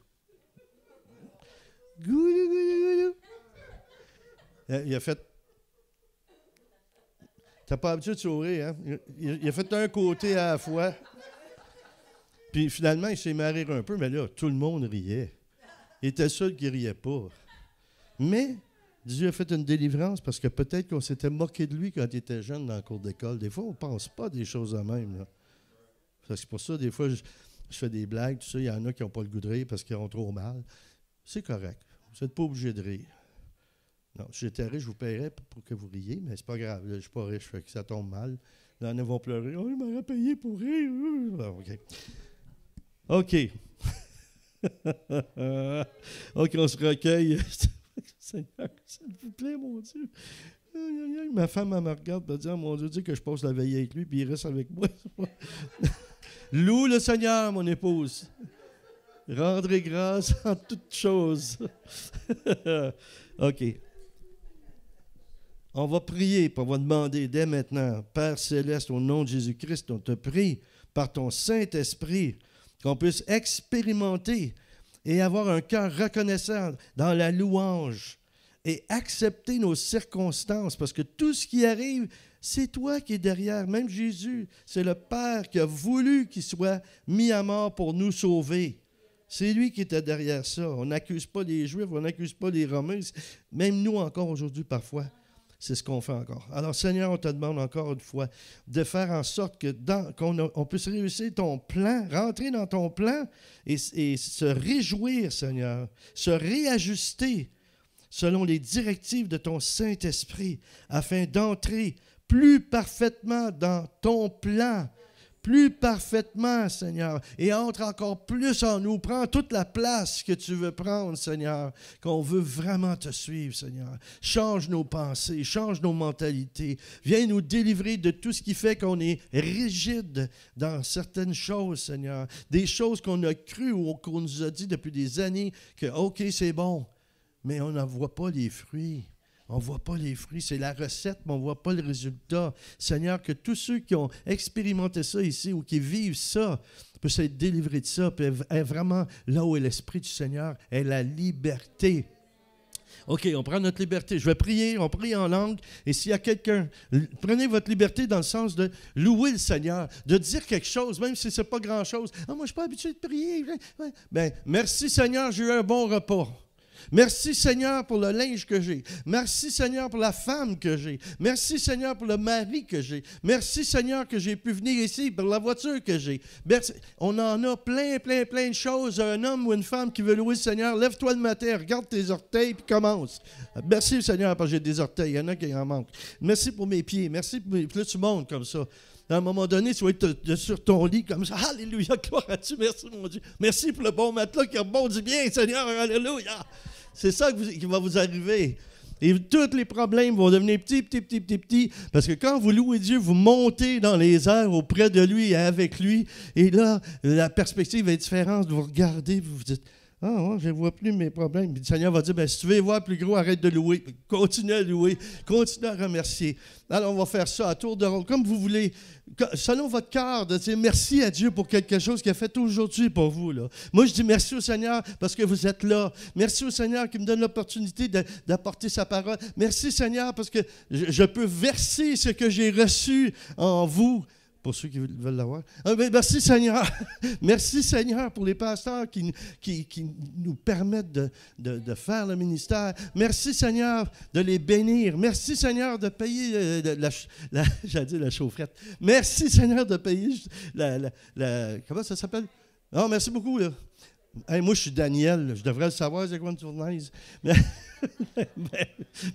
Goulou, goulou, goulou. Il a fait. T'as pas habitué de sourire, hein? Il a fait d'un côté à la fois. Puis finalement, il s'est marré un peu, mais là, tout le monde riait. Il était seul qui riait pas. Mais Dieu a fait une délivrance parce que peut-être qu'on s'était moqué de lui quand il était jeune dans la cour d'école. Des fois, on ne pense pas des choses à même. Là. C'est pour ça, des fois, je fais des blagues, tout ça. Il y en a qui n'ont pas le goût de rire parce qu'ils ont trop mal. C'est correct. Vous n'êtes pas obligé de rire. Non, si j'étais riche, je vous paierais pour que vous riez, mais c'est pas grave. Là, je ne suis pas riche, fait que ça tombe mal. Là, il y en a vont pleurer. Oh, il m'aurait payé pour rire. OK. OK. OK, on se recueille. Seigneur, s'il vous plaît, mon Dieu. Ma femme, elle me regarde et me dit, oh, mon Dieu, dis que je passe la veille avec lui, puis il reste avec moi. Loue le Seigneur, mon épouse. Rendrez grâce en toutes choses. OK. On va prier, puis on va demander dès maintenant, Père Céleste, au nom de Jésus-Christ, on te prie par ton Saint-Esprit qu'on puisse expérimenter et avoir un cœur reconnaissant dans la louange et accepter nos circonstances, parce que tout ce qui arrive, c'est toi qui es derrière. Même Jésus, c'est le Père qui a voulu qu'il soit mis à mort pour nous sauver. C'est lui qui était derrière ça. On n'accuse pas les Juifs, on n'accuse pas les Romains. Même nous, encore aujourd'hui, parfois, c'est ce qu'on fait encore. Alors, Seigneur, on te demande encore une fois de faire en sorte que qu'on puisse réussir ton plan, rentrer dans ton plan et se réjouir, Seigneur, se réajuster selon les directives de ton Saint-Esprit afin d'entrer plus parfaitement dans ton plan. Plus parfaitement, Seigneur, et entre encore plus en nous. Prends toute la place que tu veux prendre, Seigneur, qu'on veut vraiment te suivre, Seigneur. Change nos pensées, change nos mentalités. Viens nous délivrer de tout ce qui fait qu'on est rigide dans certaines choses, Seigneur. Des choses qu'on a crues ou qu'on nous a dit depuis des années que, OK, c'est bon, mais on n'en voit pas les fruits. on ne voit pas les fruits. C'est la recette, mais on ne voit pas le résultat. Seigneur, que tous ceux qui ont expérimenté ça ici ou qui vivent ça puissent être délivrés de ça, puis être vraiment là où est l'Esprit du Seigneur, est la liberté. OK, on prend notre liberté. Je vais prier, on prie en langue. Et s'il y a quelqu'un, prenez votre liberté dans le sens de louer le Seigneur, de dire quelque chose, même si ce n'est pas grand-chose. Ah, moi, je ne suis pas habitué de prier. Bien, merci Seigneur, j'ai eu un bon repas. Merci Seigneur pour le linge que j'ai. Merci Seigneur pour la femme que j'ai. Merci Seigneur pour le mari que j'ai. Merci Seigneur que j'ai pu venir ici pour la voiture que j'ai. Merci. On en a plein de choses. Un homme ou une femme qui veut louer le Seigneur, lève-toi le matin, regarde tes orteils puis commence. Merci Seigneur parce que j'ai des orteils. Il y en a qui en manquent. Merci pour mes pieds. Merci pour mes... Puis là, tu montes comme ça. À un moment donné, tu vas être sur ton lit comme ça. Alléluia, gloire à Dieu, merci mon Dieu. Merci pour le bon matelas qui rebondit bien, Seigneur, alléluia. C'est ça qui va vous arriver. Et tous les problèmes vont devenir petits, parce que quand vous louez Dieu, vous montez dans les airs auprès de lui et avec lui. Et là, la perspective est différente. Vous regardez, vous vous dites, « Ah, ouais, je ne vois plus mes problèmes. » Puis le Seigneur va dire, « Si tu veux les voir plus gros, arrête de louer. Continue à louer. Continue à remercier. » Alors, on va faire ça à tour de rôle, comme vous voulez, selon votre cœur, de dire merci à Dieu pour quelque chose qu'il a fait aujourd'hui pour vous. Là. Moi, je dis merci au Seigneur parce que vous êtes là. Merci au Seigneur qui me donne l'opportunité d'apporter sa parole. Merci Seigneur parce que je peux verser ce que j'ai reçu en vous. Pour ceux qui veulent l'avoir. Merci Seigneur. Merci Seigneur pour les pasteurs qui nous permettent de faire le ministère. Merci Seigneur de les bénir. Merci Seigneur de payer la chaufferette. Merci Seigneur de payer comment ça s'appelle? Non, merci beaucoup. Là. Hey, moi, je suis Daniel. Je devrais le savoir, c'est quoi une tournaise.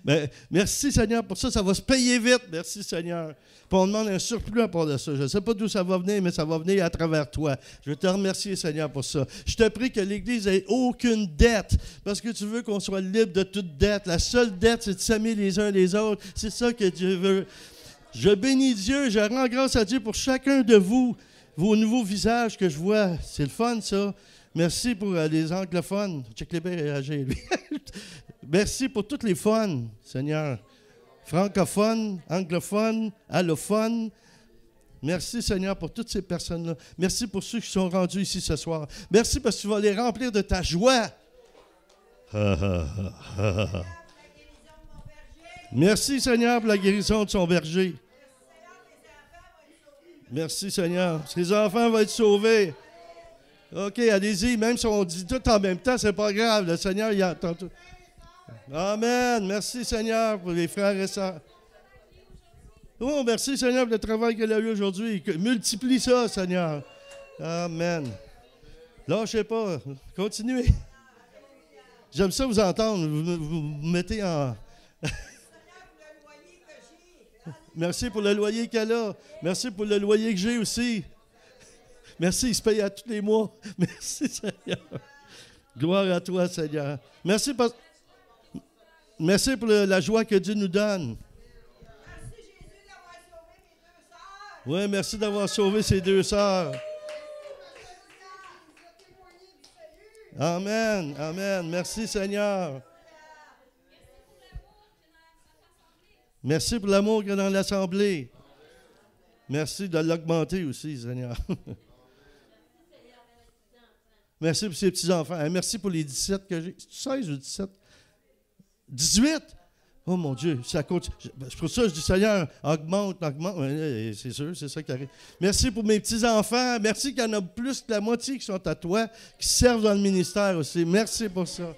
Mais merci Seigneur pour ça. Ça va se payer vite. Merci Seigneur. Puis on demande un surplus à part de ça. Je ne sais pas d'où ça va venir, mais ça va venir à travers toi. Je veux te remercier, Seigneur, pour ça. Je te prie que l'Église n'ait aucune dette, parce que tu veux qu'on soit libre de toute dette. La seule dette, c'est de s'aimer les uns les autres. C'est ça que Dieu veut. Je bénis Dieu, je rends grâce à Dieu pour chacun de vous, vos nouveaux visages que je vois. C'est le fun, ça. Merci pour les anglophones. Check les bien réagir, lui. Merci pour toutes les fun, Seigneur. Francophones, anglophones, allophones. Merci, Seigneur, pour toutes ces personnes-là. Merci pour ceux qui sont rendus ici ce soir. Merci parce que tu vas les remplir de ta joie. Merci, Seigneur, pour la guérison de son berger. Merci, Seigneur. Ces enfants vont être sauvés. OK, allez-y. Même si on dit tout en même temps, c'est pas grave. Le Seigneur, il entend tout. Amen. Merci, Seigneur, pour les frères et sœurs. Oh, merci, Seigneur, pour le travail qu'elle a eu aujourd'hui. Multiplie ça, Seigneur. Amen. Lâchez pas. Continuez. J'aime ça vous entendre. Vous mettez en... Merci pour le loyer qu'elle a. Merci pour le loyer que j'ai aussi. Merci, il se paye à tous les mois. Merci, Seigneur. Gloire à toi, Seigneur. Merci pour la joie que Dieu nous donne. Merci, Jésus, d'avoir sauvé mes deux sœurs. Oui, merci d'avoir sauvé ces deux sœurs. Amen, amen. Merci, Seigneur. Merci pour l'amour qu'il y a dans l'Assemblée. Merci de l'augmenter aussi, Seigneur. Merci pour ces petits-enfants. Merci pour les 17 que j'ai. C'est 16 ou 17? 18? Oh mon Dieu, ça compte. C'est pour ça que je dis, Seigneur, augmente. C'est sûr, c'est ça qui arrive. Merci pour mes petits-enfants. Merci qu'il y en a plus que la moitié qui sont à toi, qui servent dans le ministère aussi. Merci pour ça.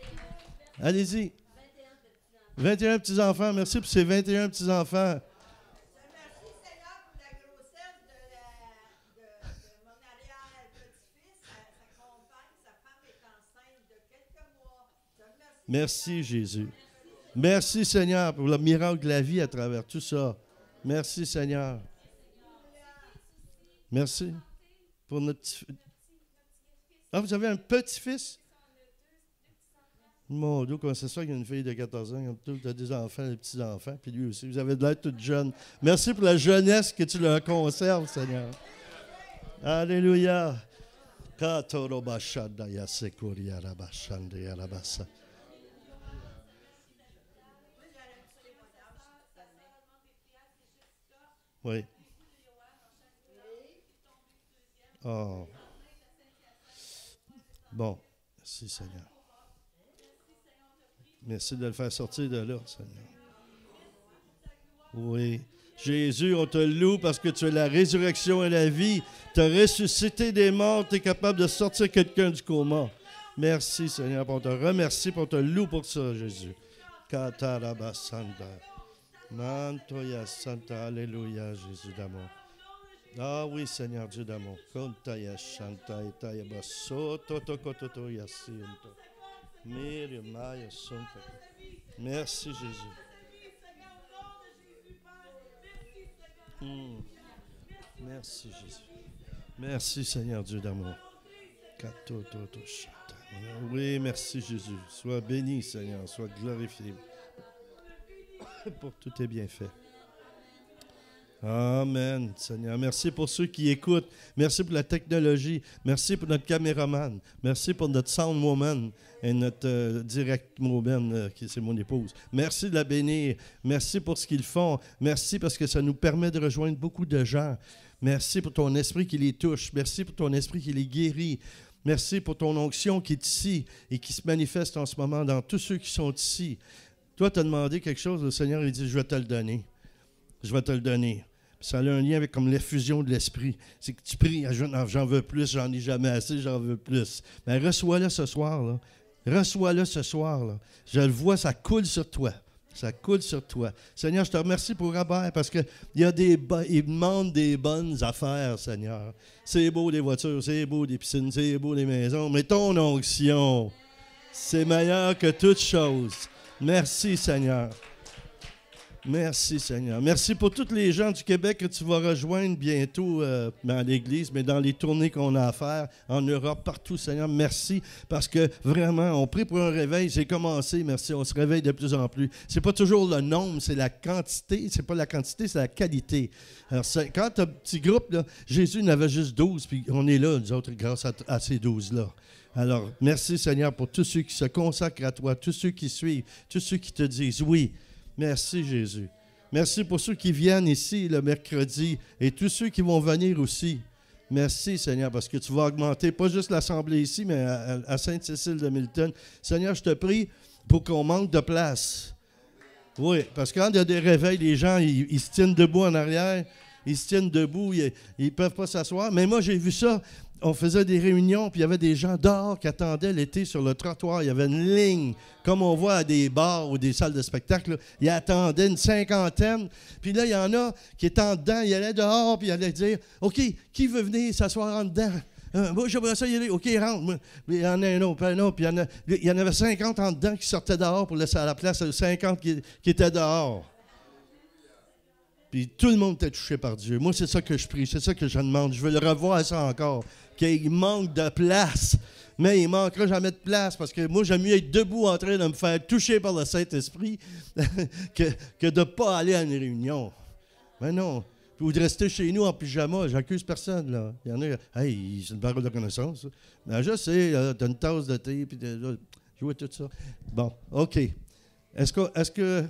Allez-y. 21 petits-enfants. Merci pour ces 21 petits-enfants. Merci, Seigneur, pour la grossesse de mon arrière-petit-fils. Sa compagne, sa femme est enceinte de quelques mois. Merci, Jésus. Merci, Seigneur, pour le miracle de la vie à travers tout ça. Merci, Seigneur. Merci pour notre petit... Ah, vous avez un petit-fils? Mon Dieu, comment c'est ça qu'il y a une fille de 14 ans, tu as des enfants, des petits-enfants, puis lui aussi. Vous avez de l'air toute jeune. Merci pour la jeunesse que tu leur conserves, Seigneur. Alléluia. Oui. Oh. Bon. Merci, Seigneur. Merci de le faire sortir de là, Seigneur. Oui. Jésus, on te loue parce que tu es la résurrection et la vie. Tu as ressuscité des morts, tu es capable de sortir quelqu'un du coma. Merci, Seigneur. On te remercie, on te loue pour ça, Jésus. Katarabasanta. Mantoya Santa. Alléluia, Jésus d'amour. Ah oui, Seigneur Dieu d'amour. Kontaya Shanta Etaya Basso Totokototo Yasinto. Maya Santa. Merci, Jésus. Merci, Jésus. Merci, Seigneur Dieu d'amour. Oui, merci, Jésus. Sois béni, Seigneur. Sois glorifié pour tous tes bienfaits. Amen, Seigneur. Merci pour ceux qui écoutent. Merci pour la technologie. Merci pour notre caméraman. Merci pour notre sound woman et notre direct woman, qui c'est mon épouse. Merci de la bénir. Merci pour ce qu'ils font. Merci parce que ça nous permet de rejoindre beaucoup de gens. Merci pour ton esprit qui les touche. Merci pour ton esprit qui les guérit. Merci pour ton onction qui est ici et qui se manifeste en ce moment dans tous ceux qui sont ici. Toi, tu as demandé quelque chose, le Seigneur, il dit, je vais te le donner. Je vais te le donner. Puis ça a un lien avec comme l'effusion de l'esprit. C'est que tu pries, j'en veux plus, j'en ai jamais assez, j'en veux plus. Mais reçois-le ce soir, là. Reçois-le ce soir, là. Je le vois, ça coule sur toi. Ça coule sur toi. Seigneur, je te remercie pour Robert parce qu'il demande des bonnes affaires, Seigneur. C'est beau des voitures, c'est beau des piscines, c'est beau des maisons, mais ton onction, c'est meilleur que toute chose. Merci, Seigneur. Merci, Seigneur. Merci pour tous les gens du Québec que tu vas rejoindre bientôt dans l'Église, mais dans les tournées qu'on a à faire en Europe, partout, Seigneur. Merci, parce que vraiment, on prie pour un réveil. C'est commencé, merci. On se réveille de plus en plus. C'est pas toujours le nombre, c'est la quantité. C'est pas la quantité, c'est la qualité. Alors, quand tu as un petit groupe, là, Jésus en avait juste 12, puis on est là, nous autres, grâce à ces 12-là. Alors, merci, Seigneur, pour tous ceux qui se consacrent à toi, tous ceux qui suivent, tous ceux qui te disent oui. Merci, Jésus. Merci pour ceux qui viennent ici le mercredi et tous ceux qui vont venir aussi. Merci, Seigneur, parce que tu vas augmenter pas juste l'assemblée ici, mais à Sainte-Cécile de Milton. Seigneur, je te prie pour qu'on manque de place. Oui, parce que quand il y a des réveils, les gens, ils se tiennent debout en arrière, ils se tiennent debout, ils ne peuvent pas s'asseoir. Mais moi, j'ai vu ça. On faisait des réunions, puis il y avait des gens dehors qui attendaient l'été sur le trottoir. Il y avait une ligne, comme on voit à des bars ou des salles de spectacle. Là. Ils attendaient une cinquantaine. Puis là, il y en a qui étaient en dedans. Ils allaient dehors, puis ils allaient dire, « OK, qui veut venir s'asseoir en dedans? Moi, j'aimerais ça y aller. OK, rentre. » Moi, il y en a un autre, puis il y en avait 50 en dedans qui sortaient dehors pour laisser à la place 50 qui étaient dehors. Puis tout le monde était touché par Dieu. Moi, c'est ça que je prie, c'est ça que je demande. Je veux le revoir ça encore. Qu'il manque de place. Mais il ne manquera jamais de place parce que moi, j'aime mieux être debout en train de me faire toucher par le Saint-Esprit que de ne pas aller à une réunion. Mais non. Ou de rester chez nous en pyjama. J'accuse personne, là. Il y en a, hey, c'est une parole de connaissance. Ça. Mais je sais, tu as une tasse de thé, puis je vois tout ça. Bon, OK. Est-ce que